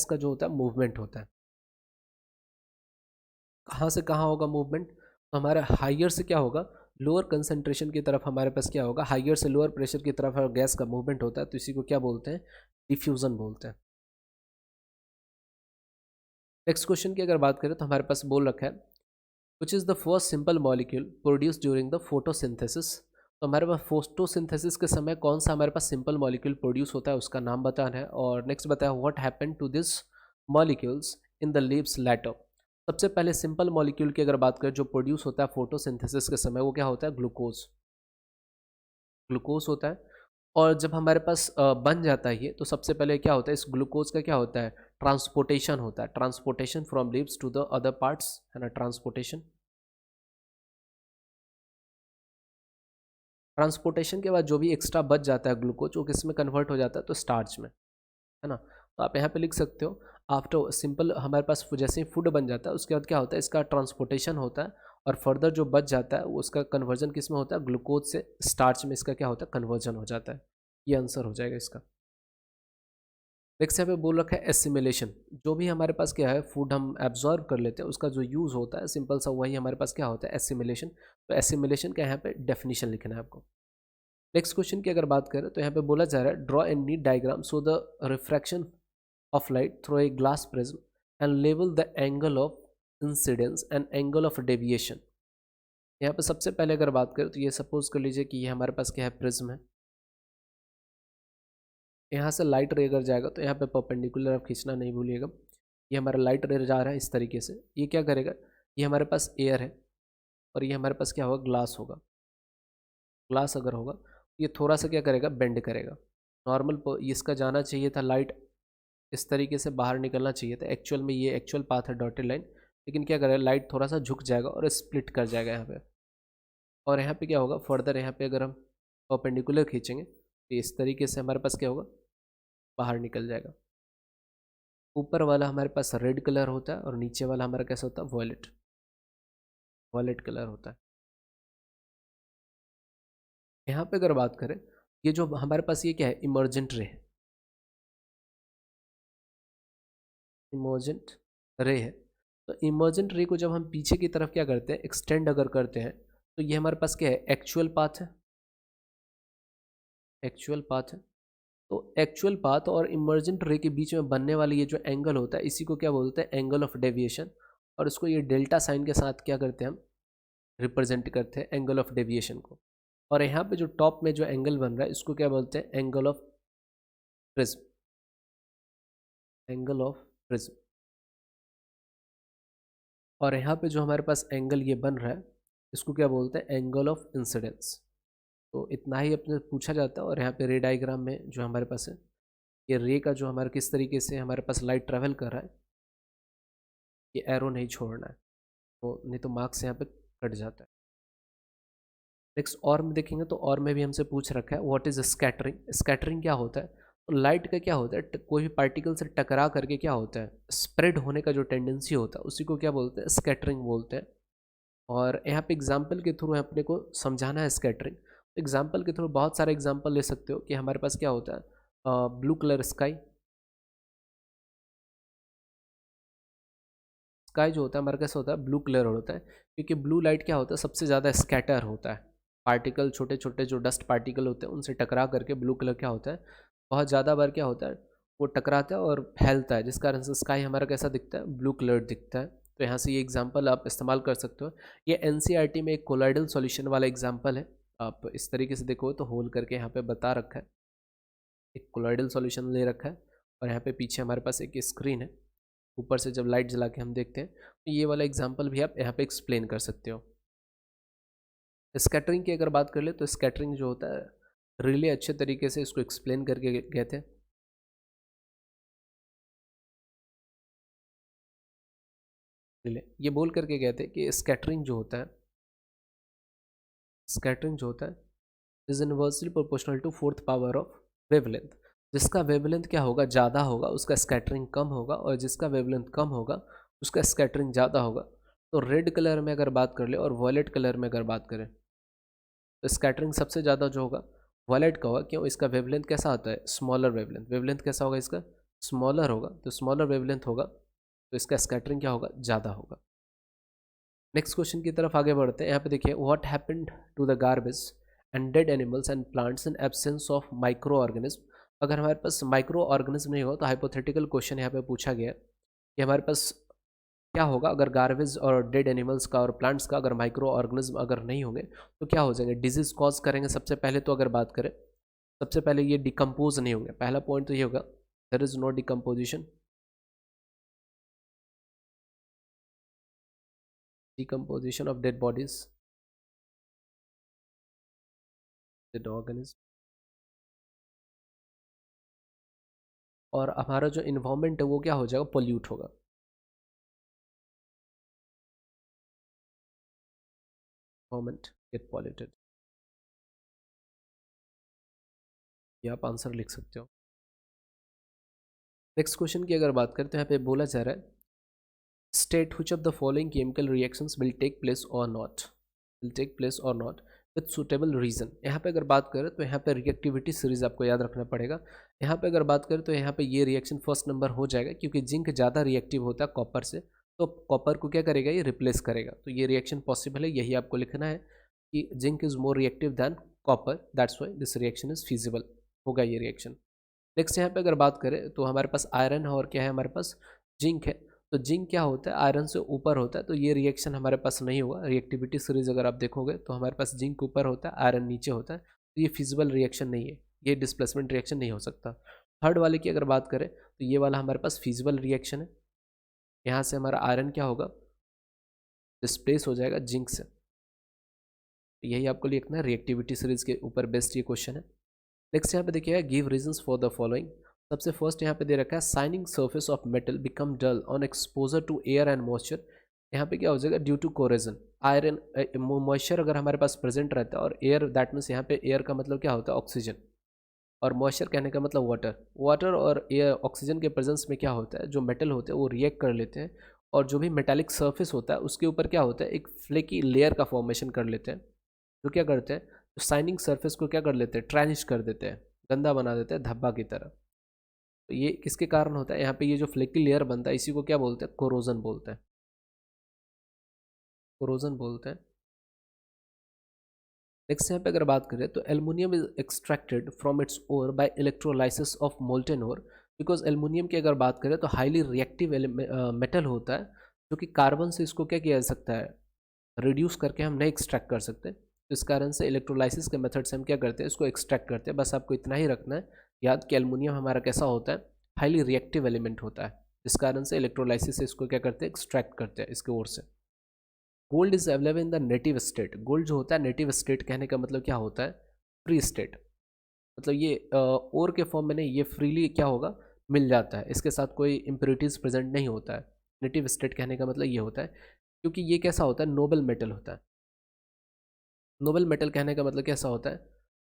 का जो होता है मूवमेंट होता है। कहाँ से कहाँ होगा मूवमेंट, तो हमारे हाइयर से क्या होगा, लोअर कंसंट्रेशन की तरफ हमारे पास क्या होगा, हाइयर से लोअर प्रेशर की तरफ गैस का मूवमेंट होता है, तो इसी को क्या बोलते हैं, डिफ्यूजन बोलते हैं। नेक्स्ट क्वेश्चन की अगर बात करें तो हमारे पास बोल रखा है, विच is the first simple molecule produce during the photosynthesis. तो हमारे पास फोटोसिंथेसिस के समय कौन सा हमारे पास सिंपल मॉलिक्यूल प्रोड्यूस होता है, उसका नाम बताना है। और नेक्स्ट बताया, what happen to this molecules in the leaves later. सबसे पहले सिंपल मॉलिक्यूल की अगर बात करें जो प्रोड्यूस होता है फोटोसिंथेसिस के समय, वो क्या होता है, ग्लूकोज। ग्लूकोज होता है। और जब हमारे पास बन जाता है ये, तो सबसे पहले क्या होता है, इस ग्लूकोज का क्या होता है, ट्रांसपोर्टेशन होता है, transportation from leaves to the other parts, है ना, ट्रांसपोर्टेशन। ट्रांसपोर्टेशन के बाद जो भी एक्स्ट्रा बच जाता है ग्लूकोज, वो किस में कन्वर्ट हो जाता है, तो स्टार्च में, है ना। तो आप यहाँ पे लिख सकते हो, आफ्टर सिंपल हमारे पास जैसे ही फूड बन जाता है उसके बाद क्या होता है, इसका ट्रांसपोर्टेशन होता है, और फर्दर जो बच जाता है वो उसका कन्वर्जन किस में होता है, ग्लूकोज से स्टार्च में इसका क्या होता है, कन्वर्जन हो जाता है। ये आंसर हो जाएगा इसका। नेक्स्ट यहाँ पे बोल रखा है एसिमिलेशन। जो भी हमारे पास क्या है फूड हम एब्जॉर्व कर लेते हैं, उसका जो यूज़ होता है सिंपल सा, वही हमारे पास क्या होता है, एसिमिलेशन। तो एसिमिलेशन का यहाँ पे डेफिनेशन लिखना है आपको। नेक्स्ट क्वेश्चन की अगर बात करें तो यहाँ पे बोला जा रहा है, draw an NEET diagram so the refraction of light through a glass prism and level the angle of incidence and angle of deviation. यहाँ पे सबसे पहले अगर बात करें तो ये सपोज कर लीजिए कि ये हमारे पास क्या है, प्रिज्म है। यहाँ से लाइट रे अगर जाएगा तो यहाँ पे परपेंडिकुलर आप खींचना नहीं भूलिएगा। ये हमारा लाइट रे जा रहा है इस तरीके से, ये क्या करेगा, ये हमारे पास एयर है और ये हमारे पास क्या होगा, ग्लास होगा। ग्लास अगर होगा ये थोड़ा सा क्या करेगा, बेंड करेगा। नॉर्मल इसका जाना चाहिए था लाइट इस तरीके से बाहर निकलना चाहिए था, एक्चुअल में ये एक्चुअल पाथ है डॉटेड लाइन, लेकिन क्या करेगा, लाइट थोड़ा सा झुक जाएगा और स्प्लिट कर जाएगा यहाँ पे। और यहाँ पे क्या होगा, फर्दर यहाँ पे अगर हम परपेंडिकुलर खींचेंगे तो इस तरीके से हमारे पास क्या होगा, बाहर निकल जाएगा। ऊपर वाला हमारे पास रेड कलर होता है और नीचे वाला हमारा कैसा होता है, वॉयलेट, वॉयलेट कलर होता है। यहाँ पे अगर बात करें, ये जो हमारे पास ये क्या है, इमर्जेंट रे है, इमर्जेंट रे है। तो इमर्जेंट रे को जब हम पीछे की तरफ क्या करते हैं, एक्सटेंड अगर करते हैं, तो ये हमारे पास क्या है, एक्चुअल पाथ है, एक्चुअल पाथ है। तो एक्चुअल पाथ और इमर्जेंट रे के बीच में बनने वाली ये जो एंगल होता है, इसी को क्या बोलते हैं, एंगल ऑफ डेविएशन। और इसको ये डेल्टा साइन के साथ क्या करते हैं, हम रिप्रेजेंट करते हैं एंगल ऑफ डेविएशन को। और यहाँ पे जो टॉप में जो एंगल बन रहा है, इसको क्या बोलते हैं, angle of prism, angle of prism. और यहाँ पे जो हमारे पास एंगल ये बन रहा है, इसको क्या बोलते हैं, एंगल ऑफ इंसिडेंस। तो इतना ही अपने पूछा जाता है। और यहाँ पे रे डायग्राम में जो हमारे पास है, ये रे का जो हमारे किस तरीके से हमारे पास लाइट ट्रैवल कर रहा है, ये एरो नहीं छोड़ना है, तो नहीं तो मार्क्स यहाँ पे कट जाता है। नेक्स्ट और में देखेंगे तो और में भी हमसे पूछ रखा है, व्हाट इज स्कैटरिंग। स्कैटरिंग क्या होता है, तो लाइट का क्या होता है, कोई भी पार्टिकल से टकरा करके क्या होता है, स्प्रेड होने का जो टेंडेंसी होता है, उसी को क्या बोलते हैं, स्कैटरिंग बोलते हैं। और यहाँ पे एग्जाम्पल के थ्रू अपने को समझाना है स्कैटरिंग। एग्जाम्पल के थ्रू बहुत सारे एग्जाम्पल ले सकते हो कि हमारे पास क्या होता है, ब्लू कलर स्काई। स्काई जो होता है हमारा कैसा होता है, ब्लू कलर होता है, क्योंकि ब्लू लाइट क्या होता है, सबसे ज़्यादा स्कैटर होता है। पार्टिकल, छोटे छोटे जो डस्ट पार्टिकल होते हैं, उनसे टकरा करके ब्लू कलर क्या होता है, बहुत ज़्यादा बार क्या होता है, वो टकराता है और फैलता है, जिस कारण से स्काई हमारा कैसा दिखता है, ब्लू कलर दिखता है। तो यहाँ से ये एग्जाम्पल आप इस्तेमाल कर सकते हो। ये एनसीईआरटी में एक कोलाइडल सॉल्यूशन वाला एग्जाम्पल है। आप इस तरीके से देखो तो होल करके यहाँ पे बता रखा है, एक कोलाइडल सॉल्यूशन ले रखा है और यहाँ पे पीछे हमारे पास एक स्क्रीन है। ऊपर से जब लाइट जला के हम देखते हैं तो ये वाला एग्जाम्पल भी आप यहाँ पे एक्सप्लेन कर सकते हो। स्कैटरिंग की अगर बात कर ले तो स्कैटरिंग जो होता है, रिले अच्छे तरीके से इसको एक्सप्लेन करके गए थे। रिले ये बोल करके गए थे कि स्कैटरिंग जो होता है, स्कैटरिंग जो होता है is inversely proportional to fourth power of wavelength. जिसका वेवलेंथ क्या होगा, ज़्यादा होगा, उसका स्कैटरिंग कम होगा, और जिसका वेवलेंथ कम होगा उसका स्कैटरिंग ज़्यादा होगा। तो रेड कलर में अगर बात कर ले और वॉयलेट कलर में अगर बात करें, तो स्कैटरिंग सबसे ज़्यादा जो होगा वॉयलेट का होगा। क्यों, इसका वेवलेंथ कैसा आता है, स्मॉलर वेवलेंथ। वेवलेंथ कैसा होगा इसका, स्मॉलर होगा, तो स्मॉलर वेवलेंथ होगा तो इसका स्कैटरिंग क्या होगा, ज़्यादा होगा। नेक्स्ट क्वेश्चन की तरफ आगे बढ़ते हैं। यहाँ पे देखिए, what happened to the garbage and dead animals and plants in absence of micro organism. अगर हमारे पास माइक्रो ऑर्गेनिज्म नहीं हो तो हाइपोथेटिकल क्वेश्चन यहाँ पे पूछा गया है कि हमारे पास क्या होगा अगर गार्बेज और डेड एनिमल्स का और प्लांट्स का अगर माइक्रो ऑर्गेनिज्म अगर नहीं होंगे तो क्या हो जाएंगे, डिजीज कॉज करेंगे। सबसे पहले तो अगर बात करें, सबसे पहले ये डिकम्पोज नहीं होंगे। पहला पॉइंट तो ये होगा, there is no decomposition, decomposition of dead bodies, dead organism. और हमारा जो इन्वायरमेंट है वो क्या हो जाएगा, पोल्यूट होगा। इन्वायरमेंट गेट पॉल्यूटेड, ये आप आंसर लिख सकते हो। नेक्स्ट क्वेश्चन की अगर बात करें तो यहाँ पे बोला जा रहा है, state which of the following chemical reactions will take place or not, will take place or not with suitable reason। यहाँ पे अगर बात करें तो यहाँ पे रिएक्टिविटी सीरीज आपको याद रखना पड़ेगा। यहाँ पे अगर बात करें तो यहाँ पे ये रिएक्शन फर्स्ट नंबर हो जाएगा, क्योंकि जिंक ज़्यादा रिएक्टिव होता है कॉपर से, तो कॉपर को क्या करेगा, ये रिप्लेस करेगा। तो ये रिएक्शन पॉसिबल है, यही आपको लिखना है कि zinc is more reactive than copper, that's why this reaction is feasible, होगा ये रिएक्शन। नेक्स्ट यहाँ पे अगर बात करें तो हमारे पास आयरन है और क्या है, हमारे पास जिंक है। तो जिंक क्या होता है, आयरन से ऊपर होता है, तो ये रिएक्शन हमारे पास नहीं होगा। रिएक्टिविटी सीरीज अगर आप देखोगे तो हमारे पास जिंक ऊपर होता है, आयरन नीचे होता है, तो ये फिजिबल रिएक्शन नहीं है, ये डिस्प्लेसमेंट रिएक्शन नहीं हो सकता। थर्ड वाले की अगर बात करें तो ये वाला हमारे पास फिजिबल रिएक्शन है। यहाँ से हमारा आयरन क्या होगा, डिस्प्लेस हो जाएगा जिंक से। यही आपको लिखना है, रिएक्टिविटी सीरीज के ऊपर बेस्ड ये क्वेश्चन है। नेक्स्ट यहाँ पे देखिएगा, give reasons for the following. सबसे फर्स्ट यहाँ पे दे रखा है, shining surface of metal become dull on exposure to air and moisture. यहाँ पे क्या हो जाएगा, due to corrosion. Iron moisture अगर हमारे पास प्रेजेंट रहता है, और एयर दैट मीन्स यहाँ पे एयर का मतलब क्या होता है, ऑक्सीजन, और मॉइस्चर कहने का मतलब वाटर। वाटर और एयर ऑक्सीजन के प्रेजेंस में क्या होता है, जो मेटल होते हैं वो रिएक्ट कर लेते हैं, और जो भी मेटालिक सर्फेस होता है उसके ऊपर क्या होता है, एक फ्लेकी लेयर का फॉर्मेशन कर लेते हैं, जो क्या करते हैं, जो साइनिंग सरफेस को क्या कर लेते हैं, ट्रांजिश कर देते हैं, गंदा बना देते हैं धब्बा की तरह। तो ये किसके कारण होता है, यहाँ पे ये जो फ्लेकी लेयर बनता है इसी को क्या बोलते हैं, कोरोजन बोलते हैं, कोरोजन बोलते हैं। नेक्स्ट यहाँ पे अगर बात करें तो aluminium is extracted from its ore by electrolysis of molten ore. Because aluminium की अगर बात करें तो हाईली रिएक्टिव मेटल होता है, जो कि कार्बन से इसको क्या किया जा सकता है, रिड्यूस करके हम नहीं एक्सट्रैक्ट कर सकते। तो इस कारण से इलेक्ट्रोलाइसिस के मेथड से हम क्या करते हैं, इसको एक्सट्रैक्ट करते हैं। बस आपको इतना ही रखना है याद कि एल्युमिनियम हमारा कैसा होता है, हाईली रिएक्टिव एलिमेंट होता है। इस कारण से इलेक्ट्रोलाइसिस से इसको क्या करते हैं, एक्सट्रैक्ट करते हैं इसके ओर से। Gold is available in the native state. Gold जो होता है नेटिव स्टेट कहने का मतलब क्या होता है, फ्री स्टेट। मतलब ये ओर के फॉर्म में नहीं, ये फ्रीली क्या होगा, मिल जाता है, इसके साथ कोई इम्प्योरिटीज प्रेजेंट नहीं होता है। नेटिव स्टेट कहने का मतलब ये होता है, क्योंकि ये कैसा होता है, नोबल मेटल होता है। नोबल मेटल कहने का मतलब कैसा होता है,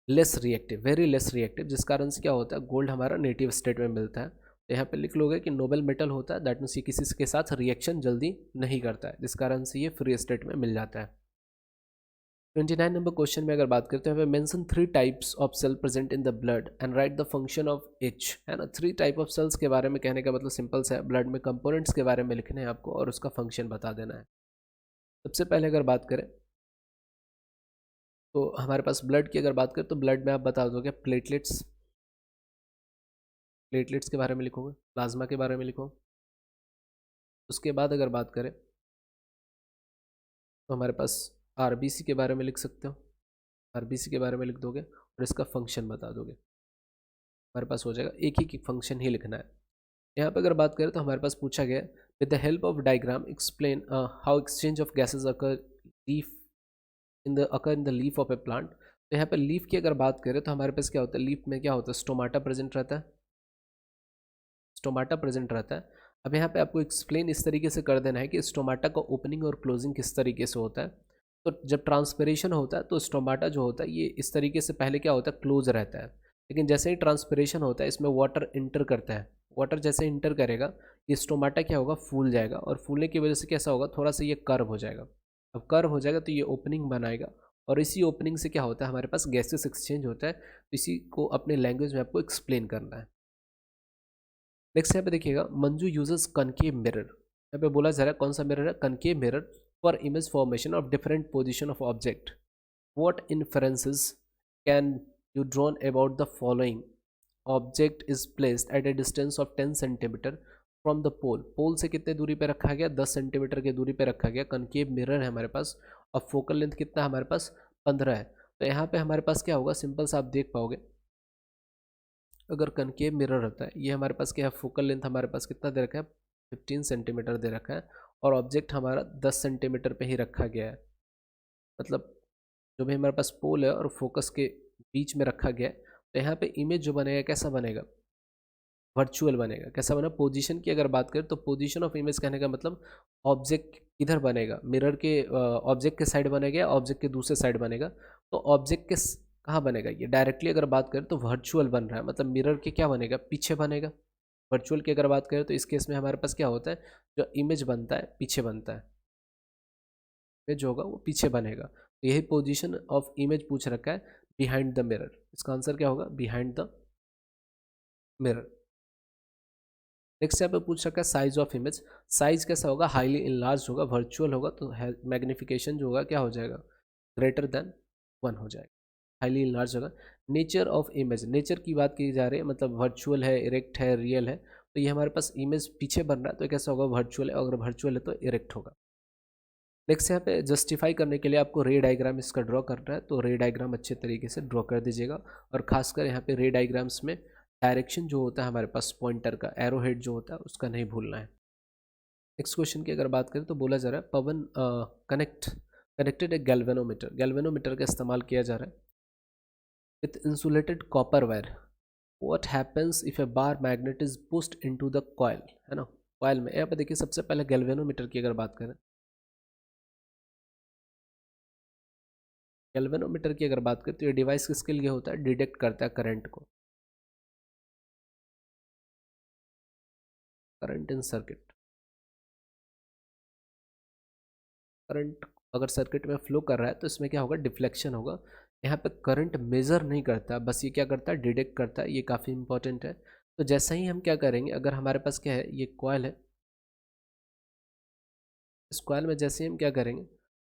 less reactive, very less reactive, जिस कारण से क्या होता है, गोल्ड हमारा नेटिव स्टेट में मिलता है। तो यहाँ पे लिख लोगे कि नोबल मेटल होता है, दैट मीन्स ये किसी के साथ रिएक्शन जल्दी नहीं करता है, जिस कारण से ये फ्री स्टेट में मिल जाता है। 29 नंबर क्वेश्चन में अगर बात करते हैं, mention 3 types of cell present in the blood and write the function of each. है ना, 3 टाइप ऑफ सेल्स के बारे में कहने का मतलब सिंपल सा है, ब्लड में कंपोनेंट्स के बारे में लिखने हैं आपको और उसका फंक्शन बता देना है। सबसे पहले अगर बात करें तो हमारे पास ब्लड की अगर बात करें तो ब्लड में आप बता दोगे प्लेटलेट्स, प्लेटलेट्स के बारे में लिखोगे, प्लाज्मा के बारे में लिखो। उसके बाद अगर बात करें तो हमारे पास आरबीसी के बारे में लिख सकते हो, आरबीसी के बारे में लिख दोगे और इसका फंक्शन बता दोगे, हमारे पास हो जाएगा। एक ही फंक्शन ही लिखना है। यहाँ पे अगर बात करें तो हमारे पास पूछा गया, with the help of diagram explain how exchange of gases occur leaf in the leaf of A plant. तो यहाँ पे लीफ की अगर बात करें तो हमारे पास क्या होता है, लीफ में क्या होता है, स्टोमाटा प्रेजेंट रहता है, स्टोमाटा प्रेजेंट रहता है। अब यहाँ पे आपको एक्सप्लेन इस तरीके से कर देना है कि स्टोमाटा का ओपनिंग और क्लोजिंग किस तरीके से होता है। तो जब ट्रांसपिरेशन होता है तो स्टोमाटा जो होता है ये इस तरीके से पहले क्या होता है, क्लोज रहता है, लेकिन जैसे ही ट्रांसपिरेशन होता है इसमें वाटर इंटर करता है, वाटर जैसे इंटर करेगा ये स्टोमाटा क्या होगा, फूल जाएगा, और फूलने की वजह से कैसा होगा, थोड़ा सा ये कर्व हो जाएगा। अब कर्व हो जाएगा तो ये ओपनिंग बनाएगा, और इसी ओपनिंग से क्या होता है, हमारे पास गैसेस एक्सचेंज होता है। इसी को अपने लैंग्वेज में आपको एक्सप्लेन करना है। नेक्स्ट यहाँ पे देखिएगा, मंजू यूजेस कनकेव मिरर। यहाँ पे बोला जा रहा है कौन सा मिरर है, concave mirror, for image formation of different position of object. What inferences can you drawn about the following. Object is placed at a distance of 10 centimetre from the pole. Pole से कितने दूरी पे रखा गया, 10 centimetre की दूरी पे रखा गया। कनकेव मिरर है हमारे पास, और फोकल लेंथ कितना है हमारे पास, 15 है। तो यहाँ पे हमारे पास क्या होगा, सिंपल सा आप देख पाओगे, अगर कनकेव मिरर रहता है, ये हमारे पास क्या है, फोकल लेंथ हमारे पास कितना दे रखा है, 15 सेंटीमीटर दे रखा है, और ऑब्जेक्ट हमारा 10 सेंटीमीटर पे ही रखा गया है। मतलब जो भी हमारे पास पोल है और फोकस के बीच में रखा गया है। तो यहाँ पे इमेज जो बनेगा कैसा बनेगा, वर्चुअल बनेगा। कैसा बना, पोजीशन की अगर बात करें तो पोजीशन ऑफ इमेज कहने का मतलब ऑब्जेक्ट किधर बनेगा, मिरर के ऑब्जेक्ट के साइड बनेगा या ऑब्जेक्ट के दूसरे साइड बनेगा। तो ऑब्जेक्ट के कहाँ बनेगा, ये डायरेक्टली अगर बात करें तो वर्चुअल बन रहा है, मतलब मिरर के क्या बनेगा, पीछे बनेगा। वर्चुअल की अगर बात करें तो इस केस में हमारे पास क्या होता है, जो इमेज बनता है पीछे बनता है, इमेज होगा वो पीछे बनेगा। तो यही पोजीशन ऑफ इमेज पूछ रखा है, बिहाइंड द मिरर। इसका आंसर क्या होगा, बिहाइंड द मिरर। नेक्स्ट यहाँ पे पूछ रखा है साइज ऑफ इमेज। साइज कैसा होगा, हाईली इनलार्ज होगा। वर्चुअल होगा तो मैग्निफिकेशन जो होगा क्या हो जाएगा, ग्रेटर देन 1 हो जाएगा, हाईली इनलार्ज होगा। नेचर ऑफ इमेज, नेचर की बात की जा रही है, मतलब वर्चुअल है, इरेक्ट है, रियल है। तो ये हमारे पास इमेज पीछे बन रहा है, तो ये कैसा होगा, वर्चुअल है, अगर वर्चुअल है तो इरेक्ट होगा। नेक्स्ट यहाँ पे जस्टिफाई करने के लिए आपको रे डायग्राम इसका ड्रॉ करना है, तो रे डायग्राम अच्छे तरीके से ड्रॉ कर दीजिएगा। और खासकर यहाँ पे रे डायग्राम्स में डायरेक्शन जो होता है हमारे पास पॉइंटर का, एरो हेड जो होता है उसका नहीं भूलना है। नेक्स्ट क्वेश्चन की अगर बात करें तो बोला जा रहा है पवन कनेक्टेड ए गैल्वेनोमीटर का इस्तेमाल किया जा रहा है with insulated copper wire. What happens if A bar magnet is pushed into the coil, है ना, कॉइल में। यहाँ पे देखिए सबसे पहले गैल्वेनोमीटर की अगर बात करें, गैल्वेनोमीटर की अगर बात करें तो ये डिवाइस किसके लिए होता है, डिटेक्ट करता है करंट को, करंट इन सर्किट। करंट अगर सर्किट में फ्लो कर रहा है तो इसमें क्या होगा, डिफ्लेक्शन होगा। यहाँ पे करंट मेजर नहीं करता, बस ये क्या करता है, डिटेक्ट करता है। ये काफ़ी इंपॉर्टेंट है। तो जैसा ही हम क्या करेंगे, अगर हमारे पास क्या है, ये कॉइल है, इस कॉइल में जैसे ही हम क्या करेंगे,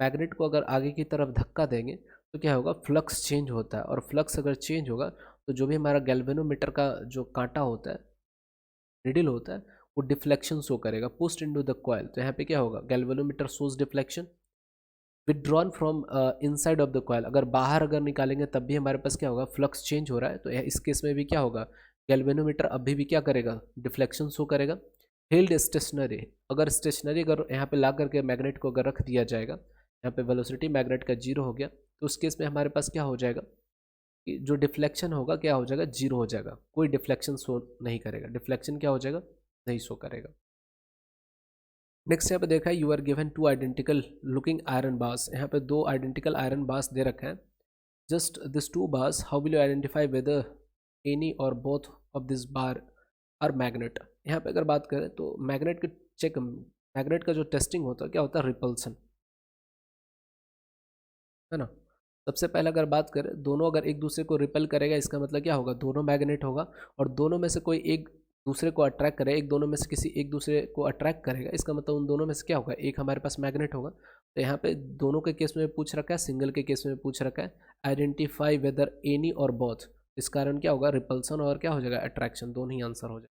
मैग्नेट को अगर आगे की तरफ धक्का देंगे तो क्या होगा, फ्लक्स चेंज होता है। और फ्लक्स अगर चेंज होगा तो जो भी हमारा गैल्वेनोमीटर का जो कांटा होता है, निडल होता है, वो डिफ्लेक्शन शो करेगा, पुश्ड इनटू द कॉइल। तो यहाँ पे क्या होगा, galvanometer shows deflection withdrawn from inside of the coil. अगर बाहर अगर निकालेंगे तब भी हमारे पास क्या होगा, फ्लक्स चेंज हो रहा है। तो इस केस में भी क्या होगा, गैल्वेनोमीटर अभी भी क्या करेगा, डिफ्लेक्शन शो करेगा। हेल्ड स्टेशनरी, अगर स्टेशनरी अगर यहाँ पे ला करके मैग्नेट को अगर रख दिया जाएगा, यहाँ पे वेलोसिटी मैग्नेट का जीरो हो गया, तो उस केस में हमारे पास क्या हो जाएगा कि जो डिफ्लेक्शन होगा क्या हो जाएगा, जीरो हो जाएगा, कोई डिफ्लेक्शन शो नहीं करेगा। डिफ्लेक्शन क्या हो जाएगा, नहीं शो करेगा। नेक्स्ट यहाँ पे देखा है, you are given two identical looking iron bars. यहाँ पे दो आइडेंटिकल आयरन बार्स दे रखे हैं। Just this two bars, how will you identify whether any or both of this bar are magnet. यहाँ पे अगर बात करें तो मैग्नेट के चेक, मैग्नेट का जो टेस्टिंग होता है क्या होता है, रिपल्सन, है ना। सबसे पहले अगर बात करें, दोनों अगर एक दूसरे को रिपेल करेगा, इसका मतलब क्या होगा, दोनों मैग्नेट होगा। और दोनों में से कोई एक दूसरे को अट्रैक्ट करे, एक दोनों में से किसी एक दूसरे को अट्रैक्ट करेगा, इसका मतलब उन दोनों में से क्या होगा, एक हमारे पास मैग्नेट होगा। तो यहाँ पे दोनों के केस में पूछ रखा है, सिंगल के केस में पूछ रखा है, identify whether any or both. इस कारण क्या होगा, रिपल्सन और क्या हो जाएगा, अट्रैक्शन, दोनों ही आंसर हो जाएगा।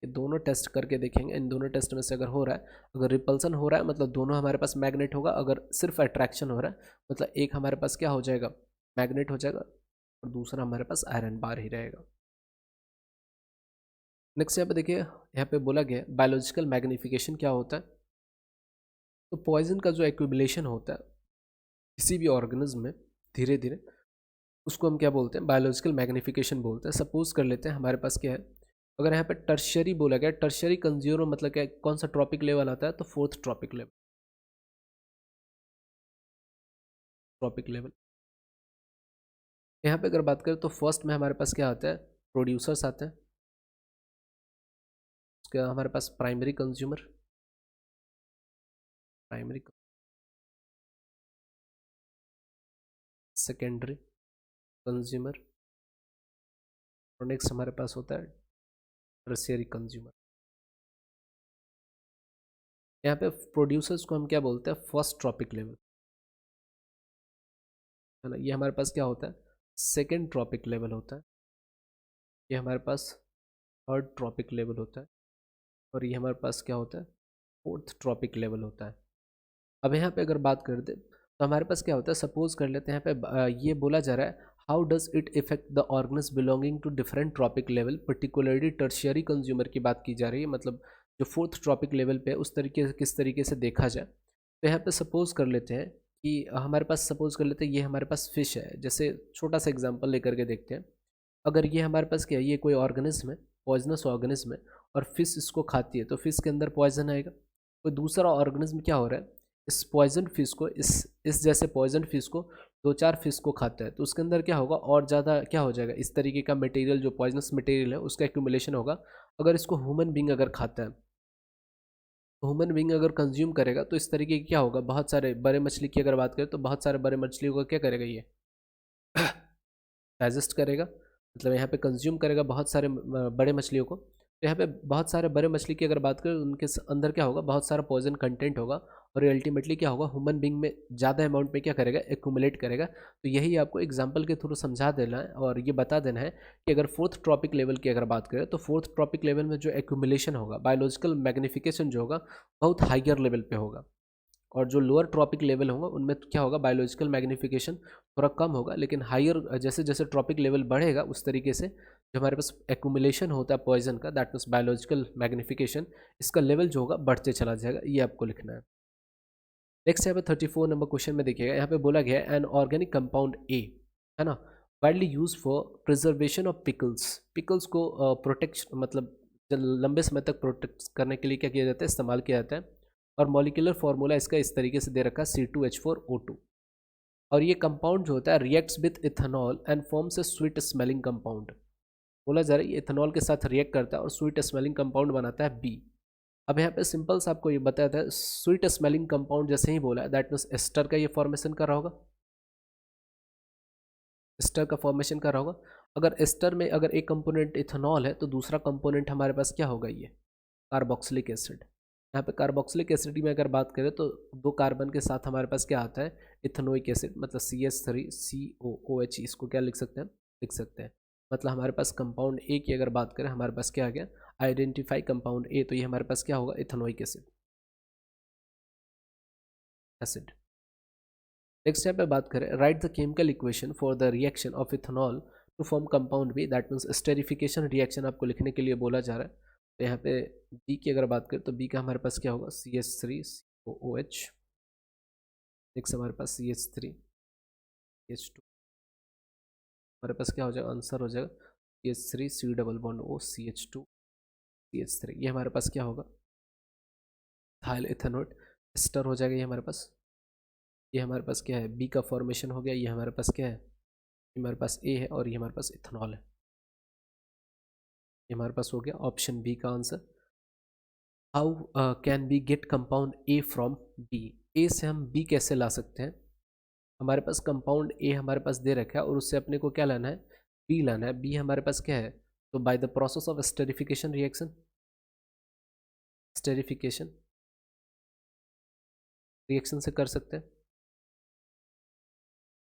ये दोनों टेस्ट करके देखेंगे, इन दोनों टेस्ट में से अगर हो रहा है, अगर रिपल्सन हो रहा है मतलब दोनों हमारे पास मैग्नेट होगा, अगर सिर्फ अट्रैक्शन हो रहा है मतलब एक हमारे पास क्या हो जाएगा, मैग्नेट हो जाएगा, और दूसरा हमारे पास आयरन बार ही रहेगा। नेक्स्ट यहाँ पे देखिए, यहाँ पे बोला गया बायोलॉजिकल मैग्निफिकेशन क्या होता है। तो पॉइजन का जो एक्यूमुलेशन होता है किसी भी ऑर्गेनिज्म में धीरे धीरे, उसको हम क्या बोलते हैं, बायोलॉजिकल मैग्निफिकेशन बोलते हैं। सपोज कर लेते हैं हमारे पास क्या है, अगर यहाँ पे टर्शियरी बोला गया, टर्शियरी कंज्यूमर मतलब क्या, कौन सा ट्रॉपिक लेवल आता है, तो fourth trophic level, trophic level. यहाँ पे अगर बात करें तो फर्स्ट में हमारे पास क्या आता है, प्रोड्यूसर्स आते हैं, उसके बाद हमारे पास primary consumer, primary secondary consumer, और नेक्स्ट हमारे पास होता है टर्शियरी कंज्यूमर। यहाँ पे प्रोड्यूसर्स को हम क्या बोलते हैं, फर्स्ट ट्रॉपिक लेवल, है ना। ये हमारे पास क्या होता है, सेकेंड ट्रॉपिक लेवल होता है। ये हमारे पास थर्ड ट्रॉपिक लेवल होता है। और ये हमारे पास क्या होता है, फोर्थ ट्रॉपिक लेवल होता है। अब यहाँ पे अगर बात कर दे तो हमारे पास क्या होता है, सपोज कर लेते हैं यहाँ पे ये बोला जा रहा है, how does it effect the organs belonging to different trophic level, particularly tertiary consumer की बात की जा रही है, मतलब जो फोर्थ ट्रॉपिक लेवल पे है उस तरीके से किस तरीके से देखा जाए। तो यहाँ पे सपोज कर लेते हैं कि हमारे पास, सपोज कर लेते हैं ये हमारे पास फिश है, जैसे छोटा सा एग्जाम्पल लेकर के देखते हैं। अगर ये हमारे पास क्या है, ये कोई ऑर्गेनिज्म है, पॉइजनस ऑर्गेनिज्म है, और फिश इसको खाती है, तो फिश के अंदर पॉइजन आएगा। कोई दूसरा ऑर्गेनिज्म क्या हो रहा है, इस पॉइजन फिश को, इस जैसे पॉइजन फिश को दो चार फिश को खाता है, तो उसके अंदर क्या होगा, और ज़्यादा क्या हो जाएगा, इस तरीके का मटेरियल जो पॉइजनस मटेरियल है उसका एक्यूमुलेशन होगा। अगर इसको ह्यूमन बींग अगर खाता है, तो ह्यूमन बींग अगर कंज्यूम करेगा तो इस तरीके की क्या होगा, बहुत सारे बड़े मछली की अगर बात करें तो बहुत सारे बड़े मछलियों को क्या करेगा, ये डाइजेस्ट करेगा, मतलब यहाँ पे कंज्यूम करेगा बहुत सारे बड़े मछलियों को। तो यहाँ पे बहुत सारे बड़े मछली की अगर बात करें, उनके अंदर क्या होगा, बहुत सारा पॉइजन कंटेंट होगा, और अल्टीमेटली क्या होगा, ह्यूमन बीइंग में ज़्यादा अमाउंट में क्या करेगा, एक्यूमुलेट करेगा। तो यही आपको एग्जांपल के थ्रू समझा देना है और ये बता देना है कि अगर फोर्थ ट्रॉपिक लेवल की अगर बात करें तो फोर्थ ट्रॉपिक लेवल में जो एक्यूमुलेशन होगा, बायोलॉजिकल मैग्निफिकेशन जो होगा बहुत हाइयर लेवल पे होगा, और जो लोअर ट्रॉपिक लेवल होगा उनमें तो क्या होगा, बायोलॉजिकल मैग्निफिकेशन थोड़ा कम होगा। लेकिन हायर जैसे जैसे ट्रॉपिक लेवल बढ़ेगा उस तरीके से जो हमारे पास एक्यूमुलेशन होता है पॉइजन का, दैट मीन्स बायोलॉजिकल मैग्निफिकेशन, इसका लेवल जो होगा बढ़ते चला जाएगा। ये आपको लिखना है। नेक्स्ट यहाँ पे 34 नंबर क्वेश्चन में देखिएगा, यहाँ पे बोला गया है एन ऑर्गेनिक कंपाउंड ए, है ना, widely use for preservation of pickles. Pickles को प्रोटेक्ट मतलब लंबे समय तक प्रोटेक्ट करने के लिए क्या किया जाता है, इस्तेमाल किया जाता है। और मॉलिक्यूलर फार्मूला इसका इस तरीके से दे रखा है C2H4O2। और ये कंपाउंड जो होता है reacts with ethanol and forms a sweet smelling compound. बोला जा रहा है ये इथेनॉल के साथ रिएक्ट करता है और स्वीट स्मेलिंग कंपाउंड बनाता है बी। अब यहाँ पे सिंपल सा आपको ये बताया था, स्वीट स्मेलिंग कंपाउंड जैसे ही बोला दैट मीन्स एस्टर का ये फॉर्मेशन कर रहा होगा, एस्टर का फॉर्मेशन कर रहा होगा। अगर एस्टर में अगर एक कंपोनेंट इथेनॉल है तो दूसरा कंपोनेंट हमारे पास क्या होगा, ये कार्बोक्सिलिक एसिड। यहाँ पे कार्बोक्सिलिक एसिड में अगर बात करें तो दो कार्बन के साथ हमारे पास क्या आता है, इथेनोइक एसिड, मतलब CH3COOH, इसको क्या लिख सकते हैं, लिख सकते हैं। मतलब हमारे पास कंपाउंड ए की अगर बात करें हमारे पास क्या आ गया, आइडेंटिफाई कंपाउंड ए, तो ये हमारे पास क्या होगा, इथेनोइक एसिड। नेक्स्ट यहाँ पे बात करें, write the chemical equation for the reaction of ethanol to form compound B, that means esterification reaction आपको लिखने के लिए बोला जा रहा है। तो यहाँ पे बी की अगर बात करें तो बी का हमारे पास क्या होगा, CH3COOH। नेक्स्ट हमारे पास CH3CH2, हमारे पास क्या हो जाएगा, आंसर हो जाएगा CH3C double bond O CH2CH3। ये हमारे पास क्या होगा, थाइल इथेनॉल एस्टर हो जाएगा। ये हमारे पास, ये हमारे पास क्या है, बी का फॉर्मेशन हो गया। ये हमारे पास क्या है, ये हमारे पास ए है और ये हमारे पास इथेनॉल है। ये हमारे पास हो गया ऑप्शन बी का answer. How can be get compound A from B, A से हम बी कैसे ला सकते हैं। हमारे पास कंपाउंड ए हमारे पास दे रखा है और उससे अपने को क्या लाना है, बी लाना है। बी हमारे पास क्या है, तो by the process of esterification reaction, esterification reaction से कर सकते हैं।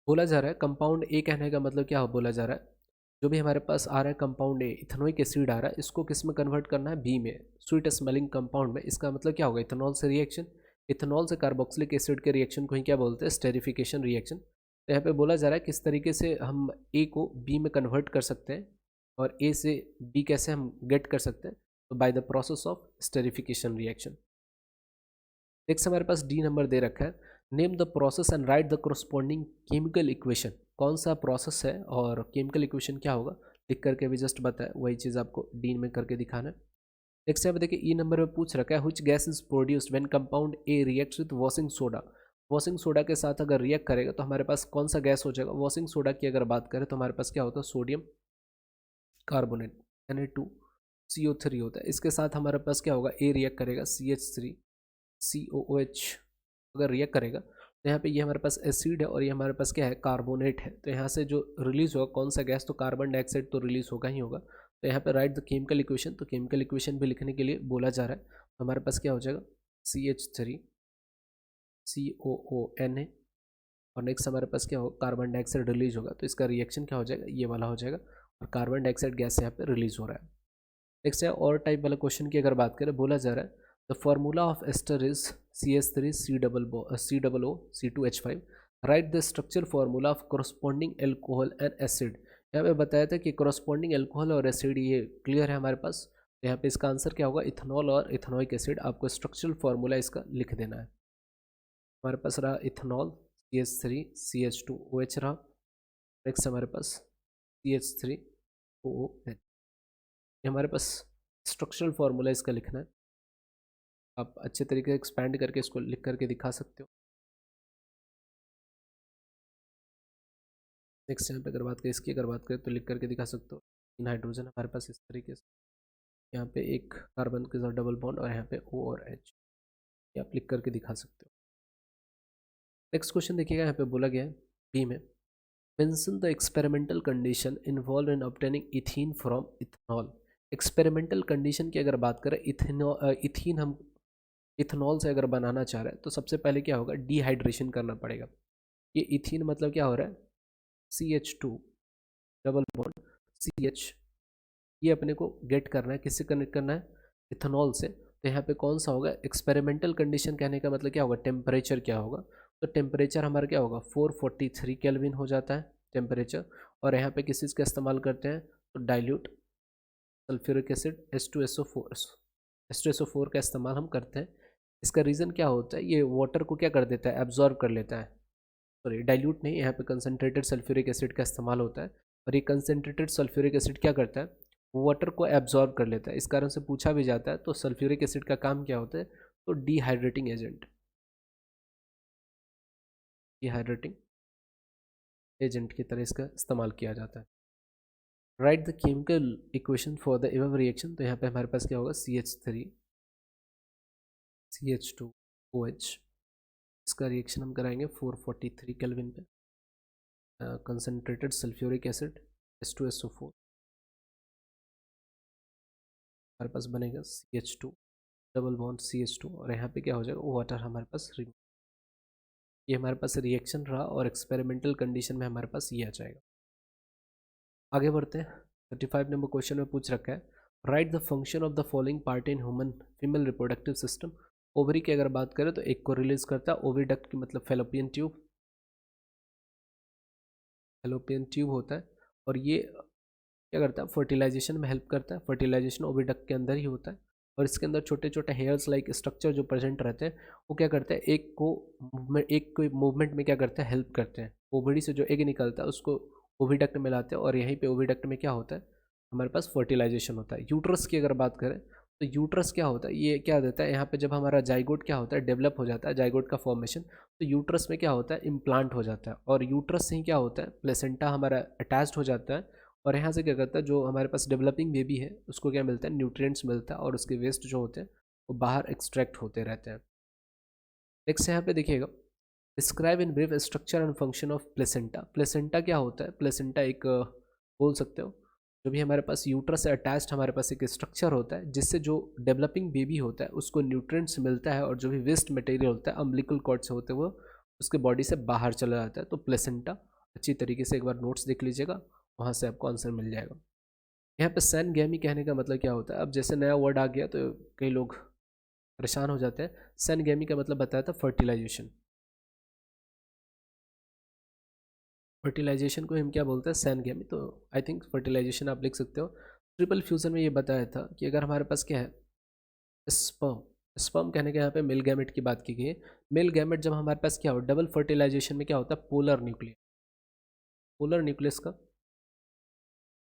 बोला जा रहा है कंपाउंड ए, कहने का मतलब क्या बोला जा रहा है, जो भी हमारे पास आ रहा है कंपाउंड ए, इथेनोइक एसिड आ रहा है, इसको किस में कन्वर्ट करना है, बी में, स्वीट स्मेलिंग कंपाउंड में। इसका मतलब क्या होगा, इथेनॉल से रिएक्शन, इथेनॉल से कार्बोक्सिलिक एसिड के रिएक्शन को ही क्या बोलते हैं, स्टेरिफिकेशन रिएक्शन। तो यहाँ पे बोला जा रहा है किस तरीके से हम ए को बी में कन्वर्ट कर सकते हैं और ए से बी कैसे हम गेट कर सकते हैं, तो by the process of esterification reaction. Next हमारे पास डी नंबर दे रखा है, name the process and write the corresponding chemical equation. कौन सा प्रोसेस है और केमिकल इक्वेशन क्या होगा, लिख करके भी जस्ट बताया, वही चीज़ आपको डी में करके दिखाना है। नेक्स्ट यहाँ पे देखिए ई नंबर में पूछ रखा है, which gas is produced when compound A reacts with washing soda. Washing soda के साथ अगर रिएक्ट करेगा तो हमारे पास कौन सा गैस हो जाएगा, वॉशिंग सोडा की अगर बात करें तो हमारे पास क्या होता है, सोडियम कार्बोनेट Na2CO3 होता है। इसके साथ हमारे पास क्या होगा, ए रिएक्ट करेगा CH3COOH अगर रिएक्ट करेगा तो यहाँ पे ये हमारे पास एसिड है और ये हमारे पास क्या है, कार्बोनेट है। तो यहाँ से जो रिलीज होगा कौन सा गैस, तो कार्बन डाइऑक्साइड तो रिलीज होगा ही होगा। तो यहाँ पे राइट द केमिकल इक्वेशन, तो केमिकल इक्वेशन भी लिखने के लिए बोला जा रहा है। तो हमारे पास क्या हो जाएगा, CH3COONA और नेक्स्ट हमारे पास क्या होगा, कार्बन डाइऑक्साइड रिलीज होगा। तो इसका रिएक्शन क्या हो जाएगा, ये वाला हो जाएगा और कार्बन डाइऑक्साइड गैस यहाँ पे रिलीज हो रहा है। नेक्स्ट है और टाइप वाला क्वेश्चन की अगर बात करें, बोला जा रहा है the formula of ester is CH3COOC2H5, write the structure formula of corresponding alcohol and acid. यहाँ पे बताया था कि कोरस्पॉन्डिंग एल्कोहल और एसिड ये क्लियर है हमारे पास। तो यहाँ पे इसका आंसर क्या होगा, इथेनॉल और इथेनोइक एसिड। आपको स्ट्रक्चरल फॉर्मूला इसका लिख देना है। हमारे पास रहा इथेनॉल CH3CH2OH रहा। नेक्स्ट हमारे पास CH3OOH, ये हमारे पास स्ट्रक्चरल फार्मूला इसका लिखना है। आप अच्छे तरीके से एक्सपैंड करके इसको लिख करके दिखा सकते हो। नेक्स्ट यहाँ पे अगर बात करें, इसकी अगर बात करें तो लिख करके दिखा सकते हो। तीन हाइड्रोजन हमारे पास इस तरीके से, यहाँ पे एक कार्बन के साथ डबल बॉन्ड और यहाँ पे O और H, ये आप लिख करके दिखा सकते हो। नेक्स्ट क्वेश्चन देखिएगा, यहाँ पे बोला गया है बी में, mention the experimental condition involve in obtaining ethene from ethanol. Experimental condition की अगर बात करें, इथीन हम इथेनॉल से अगर बनाना चाह रहा है तो सबसे पहले क्या होगा, डिहाइड्रेशन करना पड़ेगा। ये इथीन मतलब क्या हो रहा है, CH2 डबल बॉन्ड CH, ये अपने को गेट करना है, किससे कनेक्ट करना है, इथेनॉल से। तो यहाँ पे कौन सा होगा, एक्सपेरिमेंटल कंडीशन कहने का मतलब क्या होगा, टेम्परेचर क्या होगा, तो टेम्परेचर हमारा क्या होगा 443 केल्विन हो जाता है टेम्परेचर। और यहाँ पे किस चीज़ का इस्तेमाल करते हैं, तो डाइल्यूट सल्फ्यूरिक एसिड H2SO4 का इस्तेमाल हम करते हैं। इसका रीज़न क्या होता है, ये वाटर को क्या कर देता है, एब्जॉर्ब कर लेता है। सॉरी डाइल्यूट नहीं, यहाँ पे कंसनट्रेटेड सल्फ्यूरिक एसिड का इस्तेमाल होता है। और ये कंसनट्रेटेड सल्फ्यूरिक एसिड क्या करता है, वाटर को एब्जॉर्ब कर लेता है। इस कारण से पूछा भी जाता है, तो सल्फ्यूरिक एसिड का काम क्या होता है, तो डिहाइड्रेटिंग एजेंट, डिहाइड्रेटिंग एजेंट की तरह इसका इस्तेमाल किया जाता है। Right the chemical equation for the above reaction, तो यहाँ पे हमारे पास क्या होगा, CH3 CH2OH, इसका रिएक्शन हम कराएंगे 443 केल्विन पे। कंसनट्रेटेड सल्फ्यूरिक एसिड H2SO4, हमारे पास बनेगा CH2 डबल बॉन्ड CH2, और यहाँ पे क्या हो जाएगा, वाटर हमारे पास रिमूव। ये हमारे पास रिएक्शन रहा और एक्सपेरिमेंटल कंडीशन में हमारे पास ये आ जाएगा। आगे बढ़ते हैं। 35 नंबर क्वेश्चन में पूछ रखा है, right the function of the following part in human female reproductive system. Ovary की अगर बात करें तो एक को रिलीज करता है ओविडक्ट की, मतलब फेलोपियन ट्यूब, फेलोपियन ट्यूब होता है। और ये क्या करता है, फर्टिलाइजेशन में हेल्प करता है। फर्टिलाइजेशन ओविडक्ट के अंदर ही होता है। और इसके अंदर छोटे छोटे हेयर्स लाइक स्ट्रक्चर जो प्रेजेंट रहते हैं, वो क्या करते हैं, एक को मूवमेंट में क्या करते हैं, हेल्प करते हैं। ओवरी से जो एग निकलता है उसको ओविडक्ट में लाते हैं, और यहीं पे ओविडक्ट में क्या होता है, हमारे पास फर्टिलाइजेशन होता है। यूट्रस की अगर बात करें तो यूट्रस क्या होता है, ये क्या देता है, यहाँ पे जब हमारा जाइगोट क्या होता है, डेवलप हो जाता है, जाइगोट का फॉर्मेशन, तो यूट्रस में क्या होता है, इम्प्लांट हो जाता है। और यूट्रस से ही क्या होता है, प्लेसेंटा हमारा अटैच्ड हो जाता है। और यहाँ से क्या करता है, जो हमारे पास डेवलपिंग बेबी है उसको क्या मिलता है, न्यूट्रिएंट्स मिलता है, और उसके वेस्ट जो होते हैं वो बाहर एक्सट्रैक्ट होते रहते हैं। नेक्स्ट यहाँ पे देखिएगा, describe in brief structure and function of placenta. Placenta क्या होता है, प्लेसेंटा एक बोल सकते हो जो भी हमारे पास यूट्रस से अटैच्ड हमारे पास एक स्ट्रक्चर होता है, जिससे जो डेवलपिंग बेबी होता है उसको न्यूट्रिएंट्स मिलता है, और जो भी वेस्ट मटेरियल होता है अम्बिलिकल कॉर्ड से होते हुए वो उसके बॉडी से बाहर चला जाता है। तो प्लेसेंटा अच्छी तरीके से एक बार नोट्स देख लीजिएगा, वहाँ से आपको आंसर मिल जाएगा। यहाँ पे सेनगैमी कहने का मतलब क्या होता है, अब जैसे नया वर्ड आ गया तो कई लोग परेशान हो जाते हैं। सेनगैमी का मतलब बताया था फर्टिलाइजेशन। फर्टिलाइजेशन को हम क्या बोलते हैं, सेनगैमी। तो आई थिंक फर्टिलाइजेशन आप लिख सकते हो। ट्रिपल फ्यूजन में ये बताया था कि अगर हमारे पास क्या है, स्पर्म, स्पर्म कहने के यहाँ पे मिल गैमेट की बात की गई है। मिल गैमेट जब हमारे पास क्या हो, डबल फर्टिलाइजेशन में क्या होता है, पोलर न्यूक्लियस, पोलर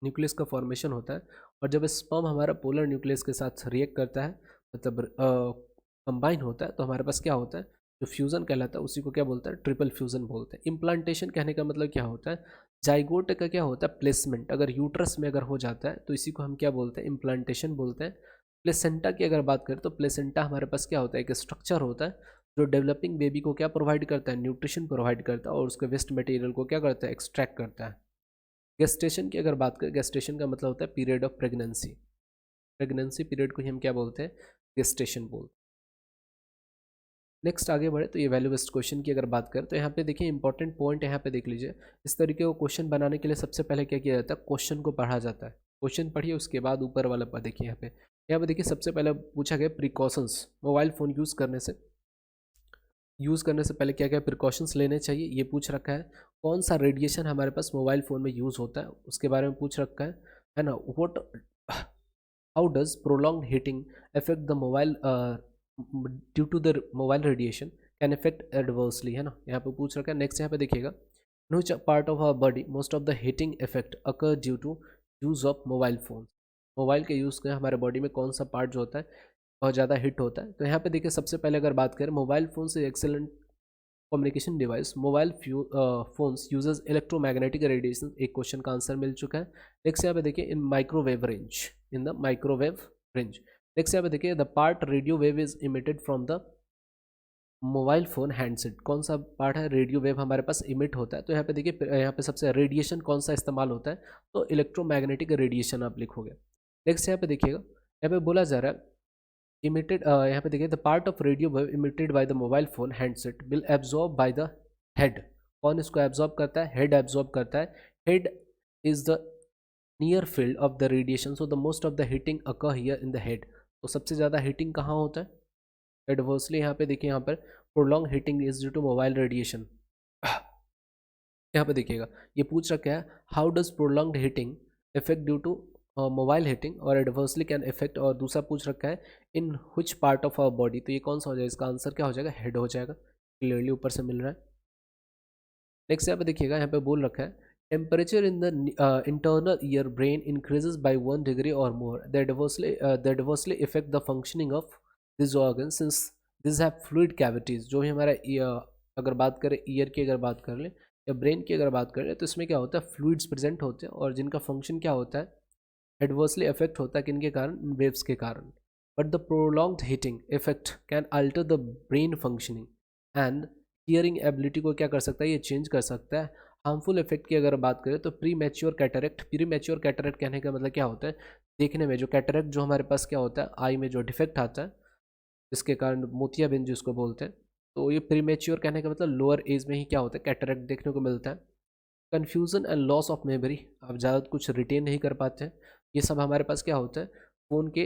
न्यूक्लियस का फॉर्मेशन होता है। और जब स्पर्म हमारा पोलर न्यूक्लियस के साथ रिएक्ट करता है, मतलब कंबाइन होता है, तो हमारे पास क्या होता है, जो फ्यूज़न कहलाता है उसी को क्या बोलते हैं, ट्रिपल फ्यूज़न बोलते हैं। इम्प्लांटेशन कहने का मतलब क्या होता है, जाइगोट का क्या होता है, प्लेसमेंट। अगर यूट्रस में अगर हो जाता है तो इसी को हम क्या बोलते हैं, इम्प्लांटेशन बोलते हैं। प्लेसेंटा की अगर बात करें तो प्लेसेंटा हमारे पास क्या होता है, एक स्ट्रक्चर होता है जो डेवलपिंग बेबी को क्या प्रोवाइड करता है, न्यूट्रिशन प्रोवाइड करता है, और उसके वेस्ट मटेरियल को क्या करता है, एक्सट्रैक्ट करता है। गेस्टेशन की अगर बात करें, गेस्टेशन का मतलब होता है period of pregnancy. Pregnancy period को ही हम क्या बोलते हैं, गेस्टेशन बोलते हैं। नेक्स्ट आगे बढ़े तो ये वैल्यू बेस्ड क्वेश्चन की अगर बात करें तो यहाँ पे देखिए इंपॉर्टेंट पॉइंट यहाँ पे देख लीजिए। इस तरीके को क्वेश्चन बनाने के लिए सबसे पहले क्या किया जाता है, क्वेश्चन को पढ़ा जाता है। क्वेश्चन पढ़िए, उसके बाद ऊपर वाला पर देखिए यहाँ पे देखिए सबसे पहले पूछा गया प्रिकॉशंस, मोबाइल फ़ोन यूज़ करने से पहले क्या क्या प्रिकॉशंस लेने चाहिए, ये पूछ रखा है। कौन सा रेडिएशन हमारे पास मोबाइल फ़ोन में यूज़ होता है उसके बारे में पूछ रखा है ना। What, how does prolong heating affect the mobile due to the mobile radiation can affect adversely, है ना, यहाँ पे पूछ रखा है। नेक्स्ट यहाँ पे देखिएगा, in which part of our body most of the heating effect occur due to use of mobile phone. Mobile के यूज़ के हमारे बॉडी में कौन सा पार्ट जो होता है बहुत ज़्यादा हिट होता है। तो यहाँ पे देखिए सबसे पहले अगर बात करें, मोबाइल फ़ोन से excellent communication device, mobile phones uses electromagnetic radiation, एक क्वेश्चन का आंसर मिल चुका है। नेक्स्ट यहाँ पे देखिए in microwave range, in the microwave range. Next यहाँ पे देखिए the part radio wave is emitted from the mobile phone handset, कौन सा पार्ट है, रेडियो वेव हमारे पास इमिट होता है। तो यहाँ पे देखिए यहाँ पे सबसे रेडिएशन कौन सा इस्तेमाल होता है, तो इलेक्ट्रोमैग्नेटिक रेडिएशन आप लिखोगे। नेक्स्ट यहाँ पे देखिएगा, यहाँ पे बोला जा रहा है इमिटेड, यहाँ पे देखिए the part of radio wave emitted by the mobile phone handset will absorb by the head. कौन इसको एब्जॉर्ब करता है? हेड एब्जॉर्ब करता है। Head is the near field of the radiation, so the most of the heating occur here in the head. तो सबसे ज़्यादा heating कहाँ होता है? एडवर्सली यहाँ पे देखिए, यहाँ पर prolong heating is due to mobile radiation. यहाँ पे देखिएगा ये पूछ रखा है how does prolonged heating effect due to mobile heating और एडवर्सली कैन इफेक्ट, और दूसरा पूछ रखा है in which part of our body. तो ये कौन सा हो जाएगा? इसका आंसर क्या हो जाएगा? हेड हो जाएगा। क्लियरली ऊपर से मिल रहा है। नेक्स्ट यहाँ पे देखिएगा, यहाँ पे बोल रखा है temperature in the internal ear brain increases by 1 degree और more the adversely effect the functioning of this organ since this have fluid cavities. जो भी हमारा अगर बात करें ईयर की, अगर बात कर लें या ब्रेन की अगर बात करें, तो इसमें क्या होता है? फ्लूइड्स प्रेजेंट होते हैं और जिनका फंक्शन क्या होता है? एडवर्सली इफेक्ट होता है किनके कारण? वेव्स के कारण। But the prolonged heating effect can alter the brain functioning and hearing ability को क्या कर सकता है? ये चेंज कर सकता है। हार्मफुल इफेक्ट की अगर बात करें तो pre mature cataract. Pre mature cataract कहने का मतलब क्या होता है? देखने में जो कैटरेक्ट जो हमारे पास क्या होता है, आई में जो डिफेक्ट आता है, जिसके कारण मोतियाबिंद जिसको बोलते हैं, तो ये प्री मैच्योर कहने का मतलब लोअर एज में ही क्या होता है? कैटरेक्ट देखने को मिलता है। Confusion and loss of memory, आप ज़्यादा कुछ रिटेन नहीं कर पाते हैं। ये सब हमारे पास क्या होता है? फ़ोन के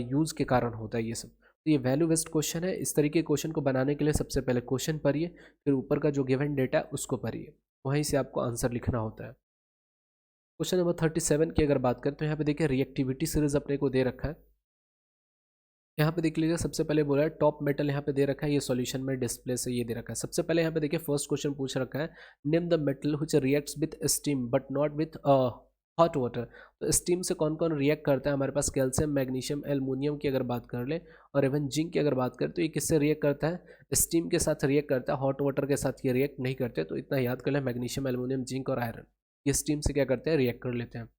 यूज़ के कारण होता है ये सब। तो ये वैल्यू बेस्ड क्वेश्चन है। इस तरीके के क्वेश्चन को बनाने के लिए सबसे पहले क्वेश्चन पढ़िए, फिर ऊपर का जो गिवन डेटा है उसको पढ़िए, वहीं से आपको आंसर लिखना होता है। क्वेश्चन नंबर 37 की अगर बात करें तो यहाँ पे देखिए रिएक्टिविटी सीरीज अपने को दे रखा है। यहाँ पे देख लीजिए, सबसे पहले बोला है टॉप मेटल यहाँ पे दे रखा है, ये सॉल्यूशन में डिस्प्ले से ये दे रखा है। सबसे पहले यहाँ पे देखिए फर्स्ट क्वेश्चन पूछ रखा है name the metal which reacts with steam but not with hot water. तो स्टीम से कौन कौन रिएक्ट करता है? हमारे पास कैल्शियम, मैग्नीशियम, एल्युमिनियम की अगर बात कर ले और इवन जिंक की अगर बात करें तो ये किससे रिएक्ट करता है? स्टीम के साथ रिएक्ट करता है, हॉट वाटर के साथ ये रिएक्ट नहीं करते। तो इतना याद कर ले, मैग्नीशियम, एल्युमिनियम, जिंक और आयरन ये स्टीम से क्या करते हैं? रिएक्ट कर लेते हैं।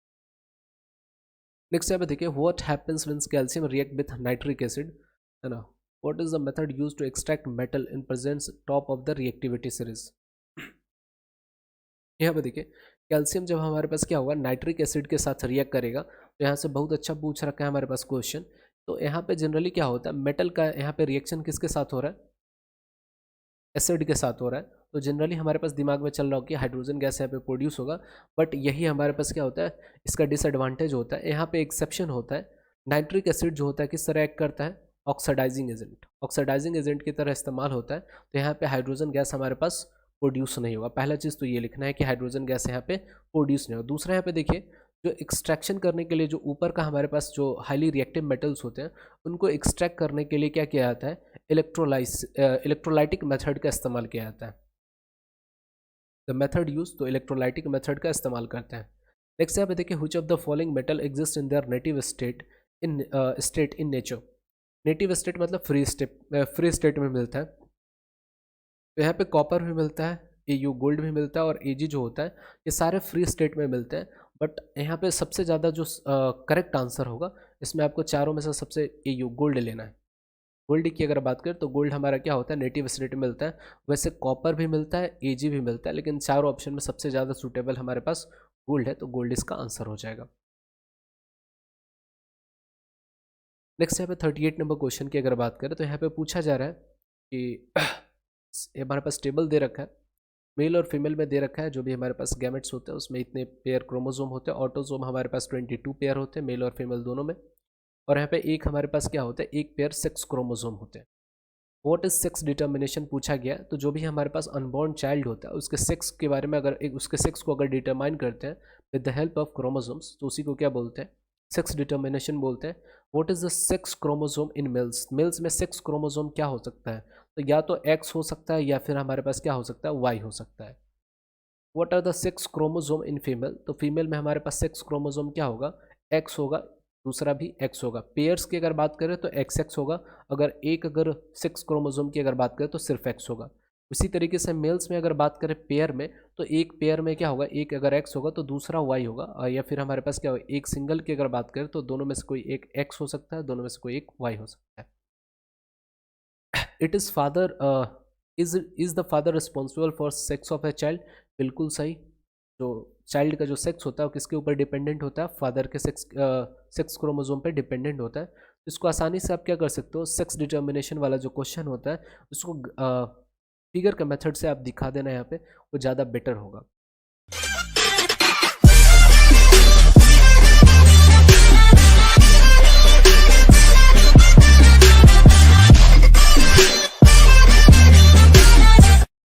नेक्स्ट यहाँ पे देखिए what happens when calcium react with nitric acid, है ना। What is the method use to extract metal in presence top of the reactivity series. यहाँ पे देखिए कैल्शियम जब हमारे पास क्या होगा? नाइट्रिक एसिड के साथ रिएक्ट करेगा। तो यहाँ से बहुत अच्छा पूछ रखा है हमारे पास क्वेश्चन। तो यहाँ पे जनरली क्या होता है? मेटल का यहाँ पे रिएक्शन किसके साथ हो रहा है? एसिड के साथ हो रहा है। तो जनरली हमारे पास दिमाग में चल रहा हो कि हाइड्रोजन गैस यहाँ पे प्रोड्यूस होगा, बट यही हमारे पास क्या होता है? इसका डिसएडवांटेज होता है। यहाँ पे एक्सेप्शन होता है। नाइट्रिक एसिड जो होता है किस तरह एक्ट करता है? ऑक्सीडाइजिंग एजेंट, ऑक्सीडाइजिंग एजेंट की तरह इस्तेमाल होता है। तो यहाँ पे हाइड्रोजन गैस हमारे पास प्रोड्यूस नहीं होगा। पहला चीज़ तो ये लिखना है कि हाइड्रोजन गैस यहाँ पे प्रोड्यूस नहीं होगा। दूसरा यहाँ पे देखिए जो एक्सट्रैक्शन करने के लिए जो ऊपर का हमारे पास जो हाईली रिएक्टिव मेटल्स होते हैं उनको एक्सट्रैक्ट करने के लिए क्या किया जाता है? इलेक्ट्रोलाइटिक मेथड का इस्तेमाल किया जाता है। द मेथड यूज, तो इलेक्ट्रोलाइटिक मेथड का इस्तेमाल करते हैं। नेक्स्ट यहाँ पे देखिए which of the following metal exist in their native state in nature. Native state मतलब फ्री स्टेट में मिलता है। तो यहाँ पे कॉपर भी मिलता है, Au गोल्ड भी मिलता है और Ag जो होता है ये सारे फ्री स्टेट में मिलते हैं। बट यहाँ पे सबसे ज़्यादा जो करेक्ट आंसर होगा इसमें आपको चारों में से सबसे Au गोल्ड लेना है। गोल्ड की अगर बात करें तो गोल्ड हमारा क्या होता है? नेटिव स्टेट में मिलता है। वैसे कॉपर भी मिलता है, Ag भी मिलता है, लेकिन चारों ऑप्शन में सबसे ज़्यादा सूटेबल हमारे पास गोल्ड है, तो गोल्ड इसका आंसर हो जाएगा। नेक्स्ट यहाँ पे 38 नंबर क्वेश्चन की अगर बात करें तो यहाँ पे पूछा जा रहा है कि हमारे पास टेबल दे रखा है, मेल और फीमेल में दे रखा है। जो भी हमारे पास गैमेट्स होते हैं उसमें इतने पेयर क्रोमोसोम होते हैं। ऑटोसोम हमारे पास 22 पेयर होते हैं, मेल और फीमेल दोनों में। और यहाँ पे एक हमारे पास क्या होता है? एक पेयर सेक्स क्रोमोसोम होते हैं। व्हाट इज सेक्स डिटर्मिनेशन पूछा गया। तो जो भी हमारे पास अनबॉर्न चाइल्ड होता है उसके सेक्स के बारे में अगर उसके सेक्स को अगर डिटरमाइन करते हैं with the help of chromosomes, तो उसी को क्या बोलते हैं? सेक्स डिटर्मिनेशन बोलते हैं। What is the sex chromosome in males. Males में सेक्स क्रोमोसोम क्या हो सकता है? तो या तो एक्स हो सकता है या फिर हमारे पास क्या हो सकता है? वाई हो सकता है। What are the sex chromosome in female. तो फीमेल में हमारे पास सेक्स क्रोमोसोम क्या होगा? एक्स होगा, दूसरा भी एक्स होगा। पेयर्स की अगर बात करें तो एक्स एक्स होगा। अगर सेक्स क्रोमोसोम की अगर बात करें तो सिर्फ एक्स होगा। उसी तरीके से मेल्स में अगर बात करें पेयर में, तो एक पेयर में क्या होगा? एक अगर एक्स होगा तो दूसरा वाई होगा। या फिर हमारे पास क्या होगा? एक सिंगल की अगर बात करें तो दोनों में से कोई एक एक्स हो सकता है, दोनों में से कोई एक वाई हो सकता है। It is father is the father responsible for sex of a child. बिल्कुल सही। जो चाइल्ड का जो सेक्स होता है वो किसके ऊपर डिपेंडेंट होता है? फादर के सेक्स क्रोमोसोम पे डिपेंडेंट होता है। इसको आसानी से आप क्या कर सकते हो, सेक्स डिटर्मिनेशन वाला जो क्वेश्चन होता है उसको फिगर के मेथड से आप दिखा देना यहाँ पे, वो ज़्यादा बेटर होगा।